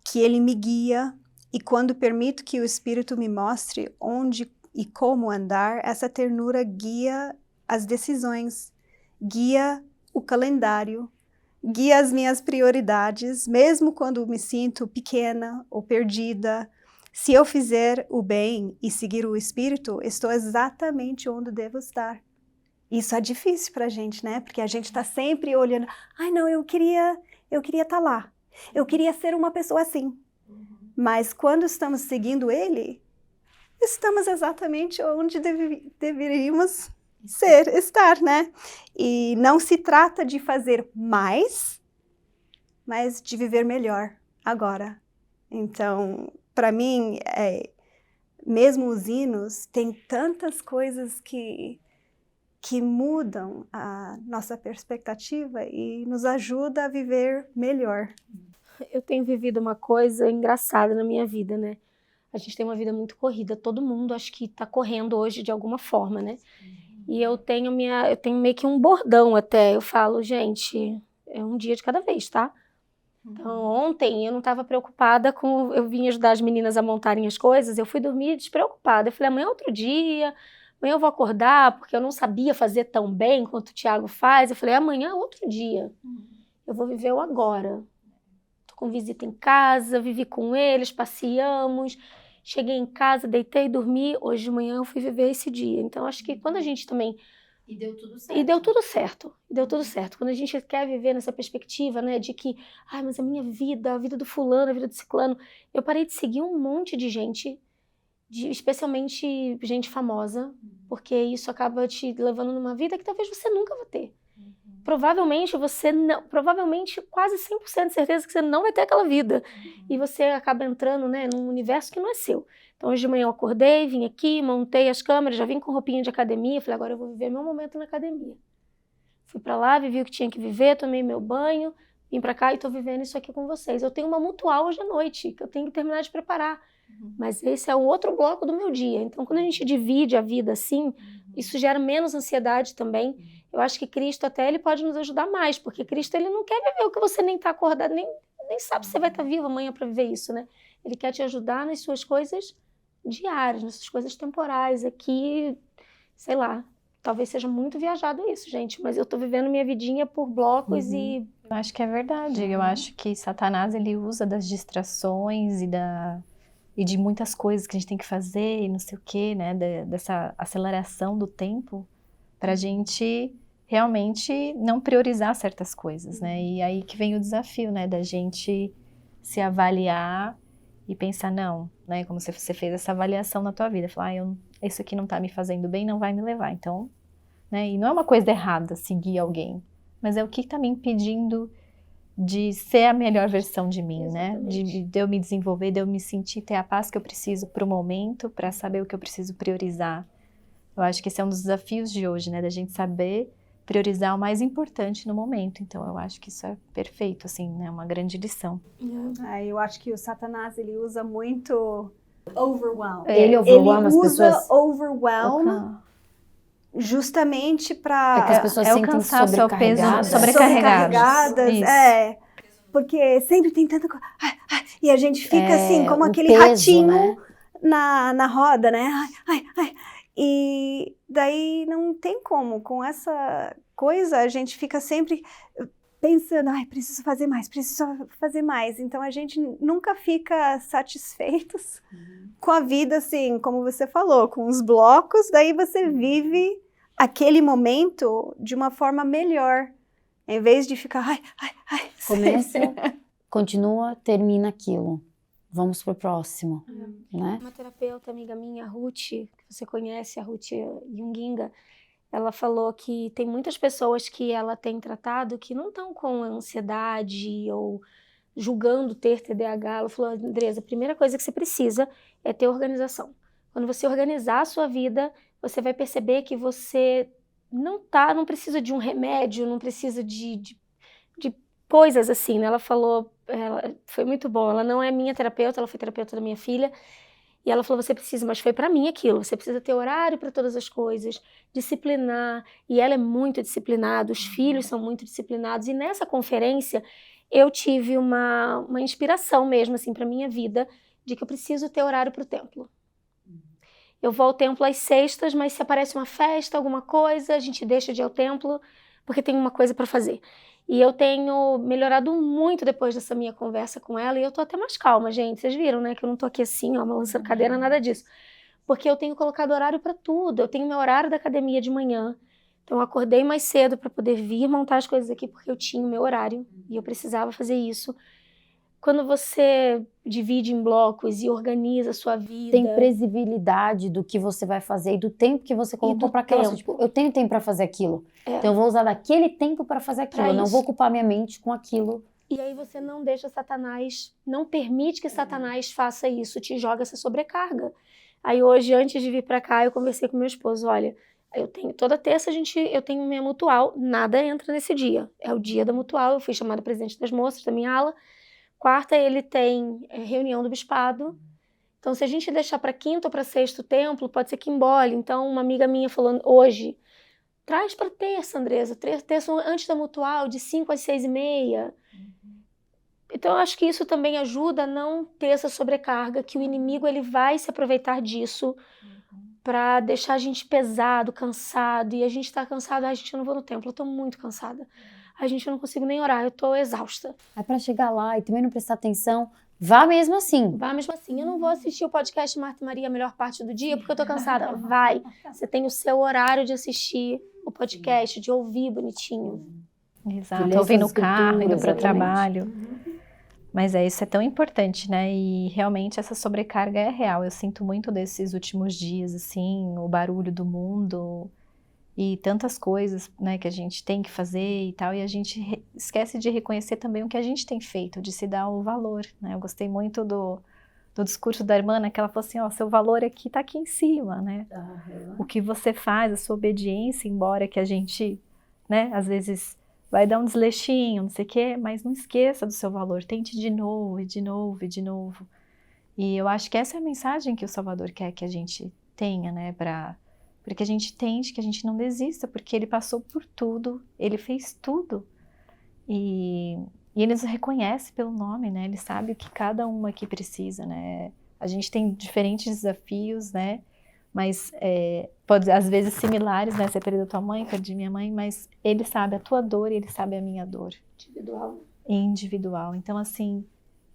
que ele me guia, e quando permito que o Espírito me mostre onde e como andar, essa ternura guia as decisões, guia o calendário, guia as minhas prioridades, mesmo quando me sinto pequena ou perdida. Se eu fizer o bem e seguir o Espírito, estou exatamente onde devo estar. Isso é difícil pra gente, né? Porque a gente tá sempre olhando, ai não, eu queria estar lá. Eu queria ser uma pessoa assim. Mas quando estamos seguindo Ele, estamos exatamente onde deveríamos estar, né? E não se trata de fazer mais, mas de viver melhor agora. Então, para mim, mesmo os hinos, tem tantas coisas que mudam a nossa perspectiva e nos ajuda a viver melhor. Eu tenho vivido uma coisa engraçada na minha vida, né? A gente tem uma vida muito corrida, todo mundo acho que tá correndo hoje de alguma forma, né? E eu tenho meio que um bordão até, eu falo, gente, é um dia de cada vez, tá? Então, ontem eu não estava preocupada eu vim ajudar as meninas a montarem as coisas, eu fui dormir despreocupada, eu falei, amanhã é outro dia, amanhã eu vou acordar, porque eu não sabia fazer tão bem quanto o Thiago faz, eu falei, amanhã é outro dia, eu vou viver o agora. Tô com visita em casa, vivi com eles, passeamos, cheguei em casa, deitei, dormi, hoje de manhã eu fui viver esse dia. Então, acho que quando a gente também... E deu tudo certo. E deu tudo certo, deu tudo certo. Quando a gente quer viver nessa perspectiva, né, de que, mas a minha vida, a vida do fulano, a vida do ciclano, eu parei de seguir um monte de gente, especialmente gente famosa, porque isso acaba te levando numa vida que talvez você nunca vai ter. Provavelmente quase 100% de certeza que você não vai ter aquela vida. E você acaba entrando, né, num universo que não é seu. Então, hoje de manhã eu acordei, vim aqui, montei as câmeras, já vim com roupinha de academia, falei, agora eu vou viver meu momento na academia. Fui pra lá, vivi o que tinha que viver, tomei meu banho, vim pra cá e tô vivendo isso aqui com vocês. Eu tenho uma mutual hoje à noite, que eu tenho que terminar de preparar. Mas esse é um outro bloco do meu dia. Então, quando a gente divide a vida assim, isso gera menos ansiedade também. Eu acho que Cristo até ele pode nos ajudar mais, porque Cristo ele não quer viver o que você nem está acordado, nem sabe se você vai estar vivo amanhã para viver isso, né? Ele quer te ajudar nas suas coisas diárias, nas suas coisas temporais. Aqui, sei lá, talvez seja muito viajado isso, gente, mas eu estou vivendo minha vidinha por blocos e... Eu acho que é verdade. Eu acho que Satanás ele usa das distrações e de muitas coisas que a gente tem que fazer e não sei o quê, né? Dessa aceleração do tempo para a gente realmente não priorizar certas coisas, né? E aí que vem o desafio, né? Da gente se avaliar e pensar, não, né? Como se você fez essa avaliação na tua vida. Falar, isso aqui não tá me fazendo bem, não vai me levar. Então, né? E não é uma coisa errada seguir alguém, mas é o que tá me impedindo de ser a melhor versão de mim, né? De eu me desenvolver, de eu me sentir, ter a paz que eu preciso pro momento, para saber o que eu preciso priorizar. Eu acho que esse é um dos desafios de hoje, né? Da gente saber priorizar o mais importante no momento. Então, eu acho que isso é perfeito, assim, né? Uma grande lição. Eu acho que o Satanás, ele usa muito overwhelm. Ele overwhelma as pessoas. Ele usa overwhelm justamente para... É que as pessoas sentem sobrecarregadas. Porque sempre tem tanta coisa. E a gente fica assim, como aquele peso, ratinho, né? na roda, né? E daí não tem como. Com essa coisa, a gente fica sempre pensando, preciso fazer mais. Então, a gente nunca fica satisfeitos com a vida, assim, como você falou, com os blocos. Daí você vive aquele momento de uma forma melhor, em vez de ficar, começa, continua, termina aquilo. Vamos pro próximo, né? Uma terapeuta amiga minha, a Ruth, que você conhece, a Ruth Junginga, ela falou que tem muitas pessoas que ela tem tratado que não estão com ansiedade ou julgando ter TDAH. Ela falou, Andresa, a primeira coisa que você precisa é ter organização. Quando você organizar a sua vida, você vai perceber que você não precisa de um remédio, não precisa de coisas assim, né? Ela falou, foi muito bom, ela não é minha terapeuta, ela foi terapeuta da minha filha, e ela falou, você precisa, mas foi pra mim aquilo, você precisa ter horário para todas as coisas, disciplinar, e ela é muito disciplinada, os filhos são muito disciplinados, e nessa conferência eu tive uma inspiração mesmo, assim, pra minha vida, de que eu preciso ter horário pro templo. Eu vou ao templo às sextas, mas se aparece uma festa, alguma coisa, a gente deixa de ir ao templo, porque tem uma coisa para fazer. E eu tenho melhorado muito depois dessa minha conversa com ela, e eu tô até mais calma, gente. Vocês viram, né? Que eu não tô aqui assim, ó, balançando cadeira, nada disso. Porque eu tenho colocado horário para tudo. Eu tenho meu horário da academia de manhã. Então eu acordei mais cedo para poder vir montar as coisas aqui, porque eu tinha o meu horário e eu precisava fazer isso. Quando você divide em blocos e organiza a sua vida... Tem previsibilidade do que você vai fazer e do tempo que você colocou para aquilo. Tipo, eu tenho tempo para fazer aquilo. Então eu vou usar daquele tempo para fazer aquilo. Eu não vou ocupar minha mente com aquilo. E aí você não deixa Satanás, não permite que Satanás faça isso, te joga essa sobrecarga. Aí hoje, antes de vir para cá, eu conversei com meu esposo, olha, eu tenho toda terça eu tenho minha mutual, nada entra nesse dia. É o dia da mutual, eu fui chamada presidente das moças da minha ala. Quarta ele tem reunião do bispado. Então se a gente deixar para quinta ou para sexta o templo, pode ser que embole. Então uma amiga minha falou hoje, traz para terça, Andresa, terça antes da mutual, de 5 às 6h30. Então eu acho que isso também ajuda a não ter essa sobrecarga, que o inimigo ele vai se aproveitar disso para deixar a gente pesado, cansado, e a gente tá cansado, a gente não vou no templo, eu tô muito cansada. A gente não consigo nem orar, eu tô exausta. Aí pra chegar lá e também não prestar atenção, vá mesmo assim. Vá mesmo assim. Eu não vou assistir o podcast Marta e Maria a melhor parte do dia porque eu tô cansada. Vai. Você tem o seu horário de assistir o podcast, de ouvir bonitinho. Exato, ouvir no carro, indo para o trabalho. Mas isso é tão importante, né? E realmente essa sobrecarga é real. Eu sinto muito desses últimos dias, assim, o barulho do mundo e tantas coisas, né, que a gente tem que fazer e tal. E a gente esquece de reconhecer também o que a gente tem feito, de se dar o valor, né? Eu gostei muito do discurso da irmã, né, que ela falou assim, ó, seu valor aqui tá aqui em cima, né? O que você faz, a sua obediência, embora que a gente, né, às vezes vai dar um desleixinho, não sei o quê, mas não esqueça do seu valor, tente de novo, e de novo, e de novo. E eu acho que essa é a mensagem que o Salvador quer que a gente tenha, né, para que a gente tente, que a gente não desista, porque ele passou por tudo, ele fez tudo. E ele nos reconhece pelo nome, né, ele sabe o que cada uma aqui precisa, né. A gente tem diferentes desafios, né, mas pode às vezes similares, né, você perdeu tua mãe, perdi minha mãe, mas ele sabe a tua dor e ele sabe a minha dor. Individual. Então, assim,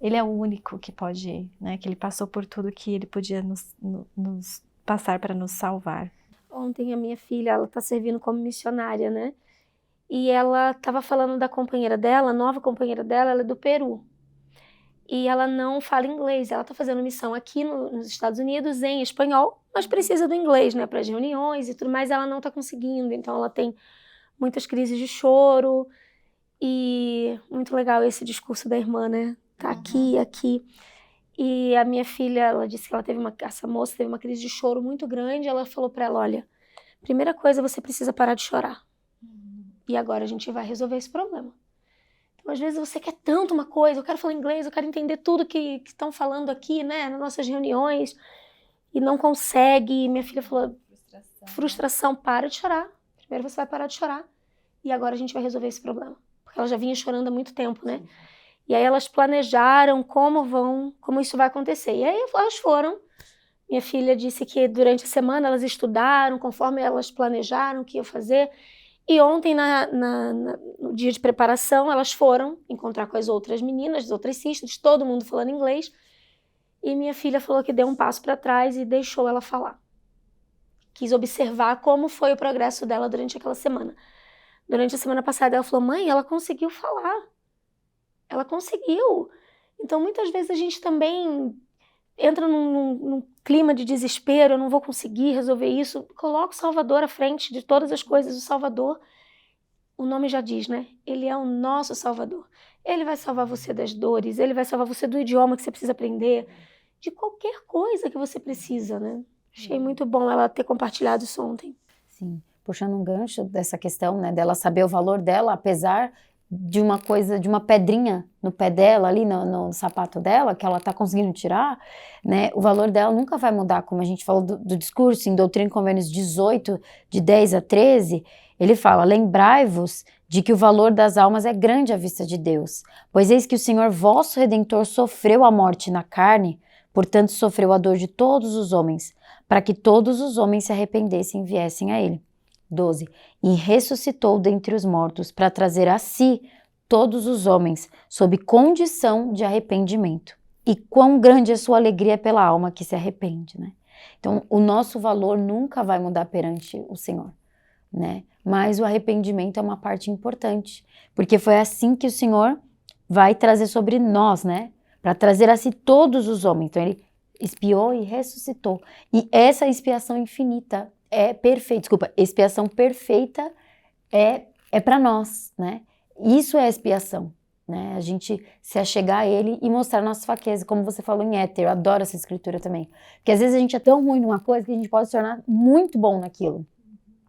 ele é o único que pode, né, que ele passou por tudo que ele podia nos passar para nos salvar. Ontem a minha filha, ela tá servindo como missionária, né? E ela tava falando da companheira dela, a nova companheira dela, ela é do Peru. E ela não fala inglês, ela tá fazendo missão aqui nos Estados Unidos em espanhol, mas precisa do inglês, né, para as reuniões e tudo mais, ela não tá conseguindo, então ela tem muitas crises de choro. E muito legal esse discurso da irmã, né? Tá aqui. E a minha filha, ela disse que essa moça teve uma crise de choro muito grande. Ela falou pra ela, olha, primeira coisa, você precisa parar de chorar. E agora a gente vai resolver esse problema. Então, às vezes você quer tanto uma coisa, eu quero falar inglês, eu quero entender tudo que estão falando aqui, né, nas nossas reuniões, e não consegue. E minha filha falou, frustração, para de chorar. Primeiro você vai parar de chorar, e agora a gente vai resolver esse problema. Porque ela já vinha chorando há muito tempo, né? E aí elas planejaram como isso vai acontecer. E aí elas foram. Minha filha disse que durante a semana elas estudaram, conforme elas planejaram o que ia fazer. E ontem, no dia de preparação, elas foram encontrar com as outras meninas, as outras sisters, todo mundo falando inglês. E minha filha falou que deu um passo para trás e deixou ela falar. Quis observar como foi o progresso dela durante aquela semana. Durante a semana passada, ela falou, mãe, ela conseguiu falar. Ela conseguiu. Então, muitas vezes a gente também entra num clima de desespero, eu não vou conseguir resolver isso. Coloca o Salvador à frente de todas as coisas. O Salvador, o nome já diz, né? Ele é o nosso Salvador. Ele vai salvar você das dores, ele vai salvar você do idioma que você precisa aprender, de qualquer coisa que você precisa, né? Achei muito bom ela ter compartilhado isso ontem. Sim, puxando um gancho dessa questão, né, dela saber o valor dela, apesar de uma coisa, de uma pedrinha no pé dela, ali no sapato dela, que ela está conseguindo tirar, né, o valor dela nunca vai mudar, como a gente falou do discurso em Doutrina e Convênios 18, de 10 a 13, ele fala, lembrai-vos de que o valor das almas é grande à vista de Deus, pois eis que o Senhor vosso Redentor sofreu a morte na carne, portanto sofreu a dor de todos os homens, para que todos os homens se arrependessem e viessem a ele. 12. E ressuscitou dentre os mortos para trazer a si todos os homens sob condição de arrependimento. E quão grande é a sua alegria pela alma que se arrepende, né? Então, o nosso valor nunca vai mudar perante o Senhor, né? Mas o arrependimento é uma parte importante, porque foi assim que o Senhor vai trazer sobre nós, né? Para trazer a si todos os homens. Então, ele expiou e ressuscitou. E essa expiação infinita é perfeita, expiação perfeita é para nós, né? Isso é expiação, né? A gente se achegar a ele e mostrar nossa fraqueza, como você falou em Éter, eu adoro essa escritura também. Porque às vezes a gente é tão ruim numa coisa que a gente pode se tornar muito bom naquilo,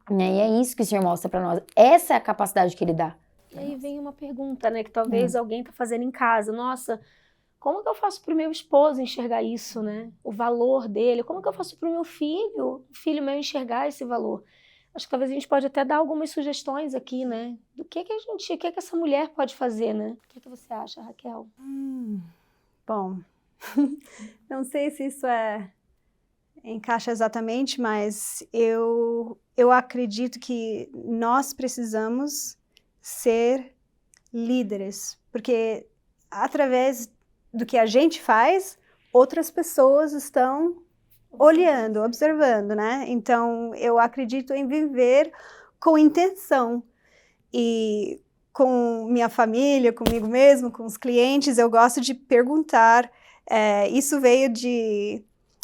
né? E é isso que o Senhor mostra para nós. Essa é a capacidade que ele dá. E aí vem uma pergunta, né, que talvez alguém tá fazendo em casa. Nossa, como que eu faço pro meu esposo enxergar isso, né? O valor dele. Como que eu faço pro meu filho, o filho meu enxergar esse valor? Acho que talvez a gente pode até dar algumas sugestões aqui, né? Do que essa mulher pode fazer, né? O que você acha, Raquel? Bom, não sei se isso encaixa exatamente, mas eu acredito que nós precisamos ser líderes, porque através do que a gente faz, outras pessoas estão olhando, observando, né? Então, eu acredito em viver com intenção. E com minha família, comigo mesmo, com os clientes, eu gosto de perguntar. Isso veio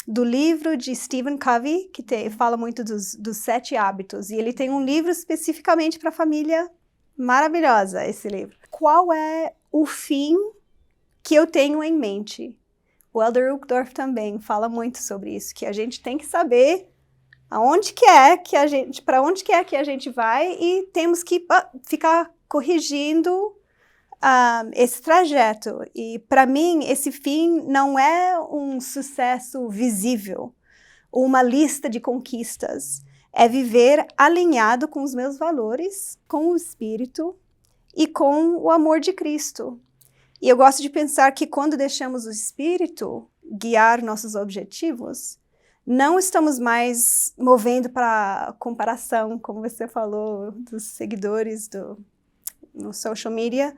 do livro de Stephen Covey, que fala muito dos 7 hábitos. E ele tem um livro especificamente para a família, maravilhosa esse livro. Qual é o fim que eu tenho em mente? O Elder Uchtdorf também fala muito sobre isso, que a gente tem que saber para onde que é que a gente vai e temos que ficar corrigindo esse trajeto. E para mim, esse fim não é um sucesso visível, uma lista de conquistas. É viver alinhado com os meus valores, com o Espírito e com o amor de Cristo. E eu gosto de pensar que quando deixamos o Espírito guiar nossos objetivos, não estamos mais movendo para comparação, como você falou, dos seguidores no social media.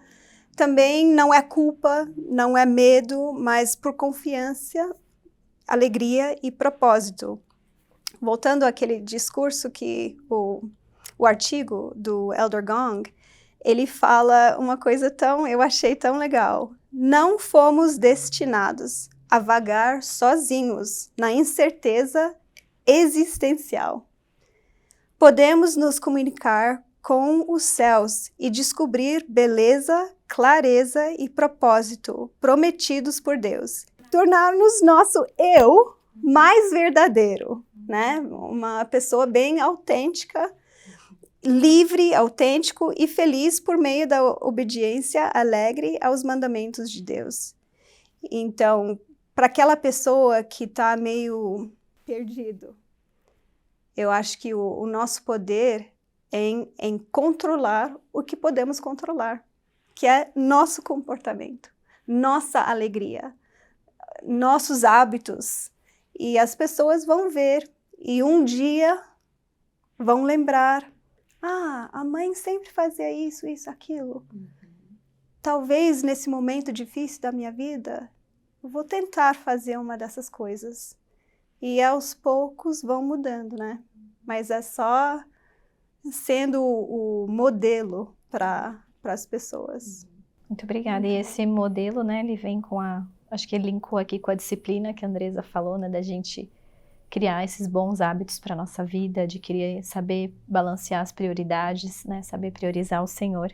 Também não é culpa, não é medo, mas por confiança, alegria e propósito. Voltando àquele discurso o artigo do Elder Gong, ele fala uma coisa eu achei tão legal. Não fomos destinados a vagar sozinhos na incerteza existencial. Podemos nos comunicar com os céus e descobrir beleza, clareza e propósito prometidos por Deus. Tornar-nos nosso eu mais verdadeiro, né? Uma pessoa bem autêntica, livre, autêntico e feliz por meio da obediência alegre aos mandamentos de Deus. Então, para aquela pessoa que está meio perdido, eu acho que o nosso poder é em controlar o que podemos controlar, que é nosso comportamento, nossa alegria, nossos hábitos. E as pessoas vão ver e um dia vão lembrar: a mãe sempre fazia isso, aquilo. Talvez nesse momento difícil da minha vida, eu vou tentar fazer uma dessas coisas. E aos poucos vão mudando, né? Mas é só sendo o modelo para as pessoas. Muito obrigada. E esse modelo, né, ele vem acho que ele linkou aqui com a disciplina que a Andresa falou, né, da gente criar esses bons hábitos para a nossa vida, de saber balancear as prioridades, né, saber priorizar o Senhor.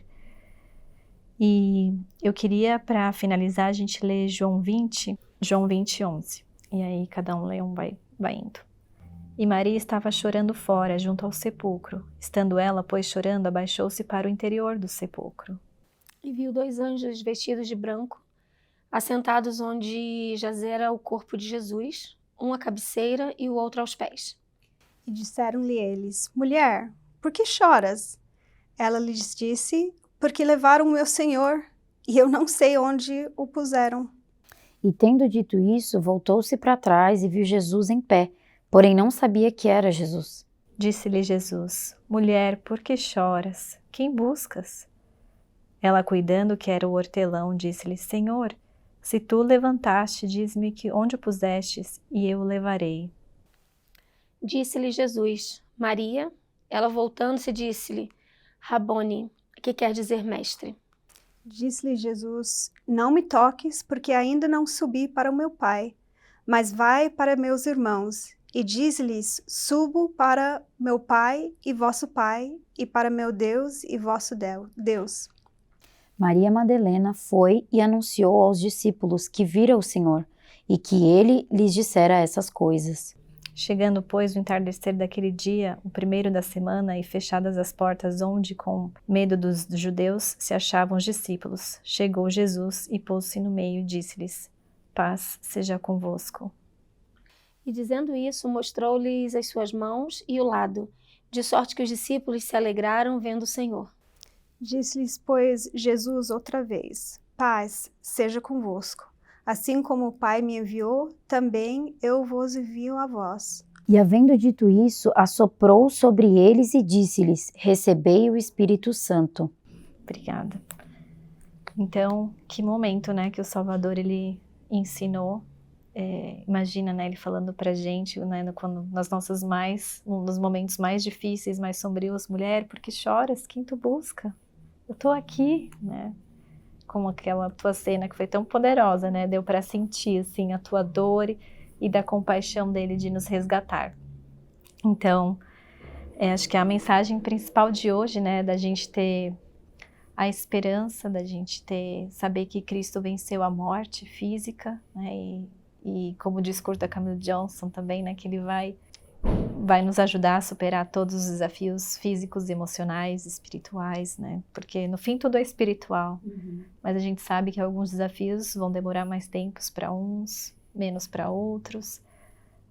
E eu queria, para finalizar, a gente ler João 20, 11. E aí cada um lê vai indo. E Maria estava chorando fora, junto ao sepulcro. Estando ela, pois, chorando, abaixou-se para o interior do sepulcro. e viu 2 anjos vestidos de branco, assentados onde jazera o corpo de Jesus, um à cabeceira e o outro aos pés. E disseram-lhe eles: Mulher, por que choras? Ela lhes disse: Porque levaram o meu Senhor, e eu não sei onde o puseram. E tendo dito isso, voltou-se para trás e viu Jesus em pé, porém não sabia que era Jesus. Disse-lhe Jesus: Mulher, por que choras? Quem buscas? Ela, cuidando que era o hortelão, disse-lhe: Senhor, se tu o levantaste, diz-me que onde o pusestes, e eu o levarei. Disse-lhe Jesus: Maria. Ela, voltando-se, disse-lhe: Rabone, que quer dizer mestre. Disse-lhe Jesus: Não me toques, porque ainda não subi para o meu Pai, mas vai para meus irmãos, e diz-lhes: Subo para meu Pai e vosso Pai, e para meu Deus e vosso Deus. Maria Madalena foi e anunciou aos discípulos que vira o Senhor e que ele lhes dissera essas coisas. Chegando, pois, o entardecer daquele dia, o primeiro da semana, e fechadas as portas onde, com medo dos judeus, se achavam os discípulos, chegou Jesus e pôs-se no meio e disse-lhes: Paz seja convosco. E dizendo isso, mostrou-lhes as suas mãos e o lado, de sorte que os discípulos se alegraram vendo o Senhor. Disse-lhes, pois, Jesus outra vez: Paz seja convosco. Assim como o Pai me enviou, também eu vos envio a vós. E havendo dito isso, assoprou sobre eles e disse-lhes: Recebei o Espírito Santo. Obrigada. Então, que momento, né, que o Salvador, ele ensinou. Imagina, né, ele falando pra gente, né, nos momentos mais difíceis, mais sombrios: Mulher, por que choras? Quem tu busca? Eu tô aqui, né? Como aquela tua cena que foi tão poderosa, né? Deu para sentir, assim, a tua dor e da compaixão dele de nos resgatar. Então, acho que a mensagem principal de hoje, né? Da gente ter a esperança, da gente saber que Cristo venceu a morte física, né? E como o discurso da Camille Johnson também, né? Que ele vai nos ajudar a superar todos os desafios físicos, emocionais, espirituais, né? Porque no fim tudo é espiritual, mas a gente sabe que alguns desafios vão demorar mais tempos para uns, menos para outros,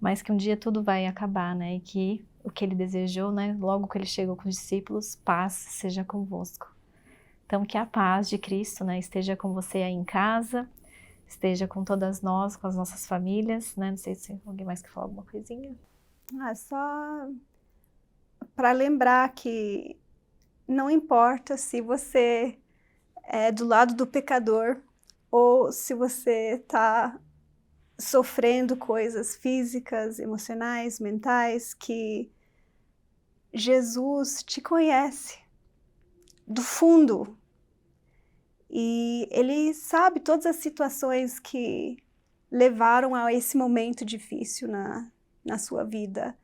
mas que um dia tudo vai acabar, né? E que o que ele desejou, né? Logo que ele chegou com os discípulos: paz seja convosco. Então que a paz de Cristo, né, esteja com você aí em casa, esteja com todas nós, com as nossas famílias, né? Não sei se alguém mais quer falar alguma coisinha. Só para lembrar que não importa se você é do lado do pecador ou se você está sofrendo coisas físicas, emocionais, mentais, que Jesus te conhece do fundo e Ele sabe todas as situações que levaram a esse momento difícil na sua vida,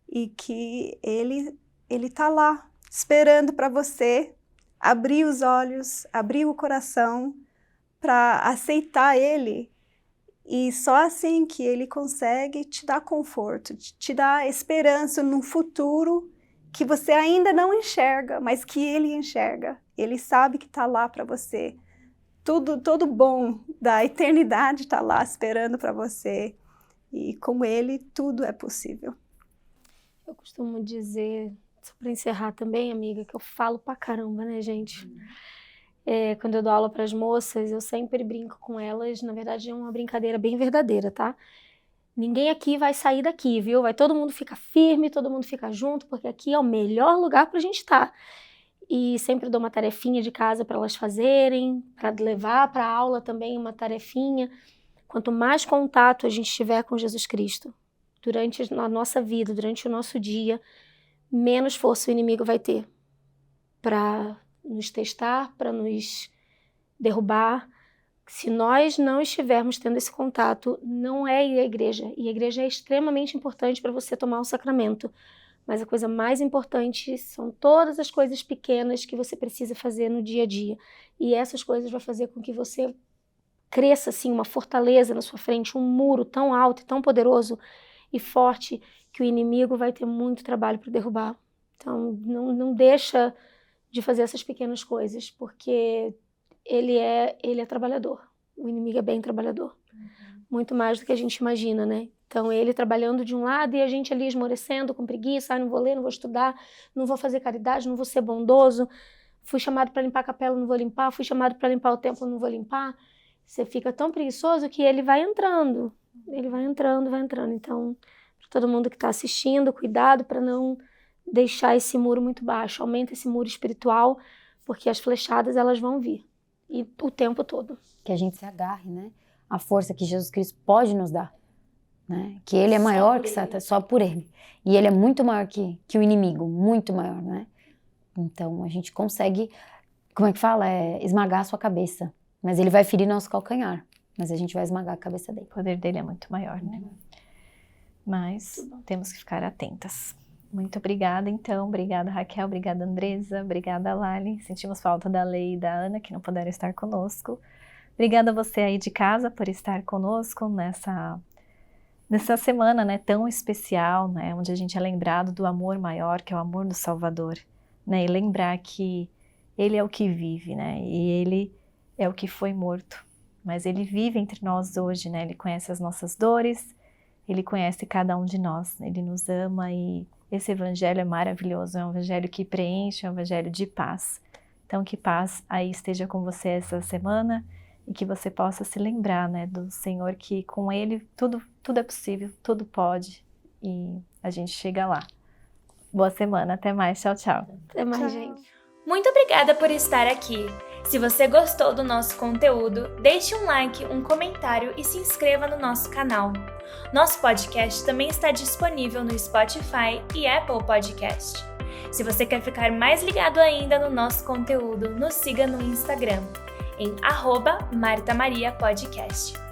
e que ele está lá esperando para você abrir os olhos, abrir o coração para aceitar ele, e só assim que ele consegue te dar conforto, te dar esperança num futuro que você ainda não enxerga, mas que ele enxerga. Ele sabe que está lá para você. Todo bom da eternidade está lá esperando para você. E com ele, tudo é possível. Eu costumo dizer, só para encerrar também, amiga, que eu falo pra caramba, né, gente? Quando eu dou aula para as moças, eu sempre brinco com elas. Na verdade, é uma brincadeira bem verdadeira, tá? Ninguém aqui vai sair daqui, viu? Vai todo mundo ficar firme, todo mundo ficar junto, porque aqui é o melhor lugar pra gente estar. E sempre dou uma tarefinha de casa para elas fazerem, para levar para a aula também uma tarefinha. Quanto mais contato a gente tiver com Jesus Cristo durante a nossa vida, durante o nosso dia, menos força o inimigo vai ter para nos testar, para nos derrubar. Se nós não estivermos tendo esse contato, não é ir à igreja. E a igreja é extremamente importante para você tomar o sacramento. Mas a coisa mais importante são todas as coisas pequenas que você precisa fazer no dia a dia. E essas coisas vão fazer com que você cresça assim uma fortaleza na sua frente, um muro tão alto e tão poderoso e forte que o inimigo vai ter muito trabalho para derrubar. Então não deixa de fazer essas pequenas coisas, porque ele é trabalhador. O inimigo é bem trabalhador. Muito mais do que a gente imagina, né? Então, ele trabalhando de um lado e a gente ali esmorecendo, com preguiça, não vou ler, não vou estudar, não vou fazer caridade, não vou ser bondoso, fui chamado para limpar a capela, não vou limpar, fui chamado para limpar o templo, não vou limpar. Você fica tão preguiçoso que ele vai entrando. Ele vai entrando, vai entrando. Então, para todo mundo que está assistindo, cuidado para não deixar esse muro muito baixo. Aumenta esse muro espiritual, porque as flechadas, elas vão vir. E o tempo todo. Que a gente se agarre, né? A força que Jesus Cristo pode nos dar. Né? Que ele é maior que Satanás, só por ele. E ele é muito maior que o inimigo, muito maior, né? Então, a gente consegue, como é que fala? Esmagar a sua cabeça. Mas ele vai ferir nosso calcanhar. Mas a gente vai esmagar a cabeça dele. O poder dele é muito maior, né? Mas temos que ficar atentas. Muito obrigada, então. Obrigada, Raquel. Obrigada, Andresa. Obrigada, Lali. Sentimos falta da Lei e da Ana, que não puderam estar conosco. Obrigada a você aí de casa por estar conosco nessa semana, né, tão especial, né, onde a gente é lembrado do amor maior, que é o amor do Salvador, né, e lembrar que ele é o que vive, né, e ele é o que foi morto, mas ele vive entre nós hoje, né, ele conhece as nossas dores, ele conhece cada um de nós, ele nos ama e esse evangelho é maravilhoso, é um evangelho que preenche, é um evangelho de paz. Então que paz aí esteja com você essa semana e que você possa se lembrar, né, do Senhor, que com ele tudo é possível, tudo pode e a gente chega lá. Boa semana, até mais, tchau, tchau. Até mais, gente. Muito obrigada por estar aqui. Se você gostou do nosso conteúdo, deixe um like, um comentário e se inscreva no nosso canal. Nosso podcast também está disponível no Spotify e Apple Podcast. Se você quer ficar mais ligado ainda no nosso conteúdo, nos siga no Instagram, em @MartaMariaPodcast.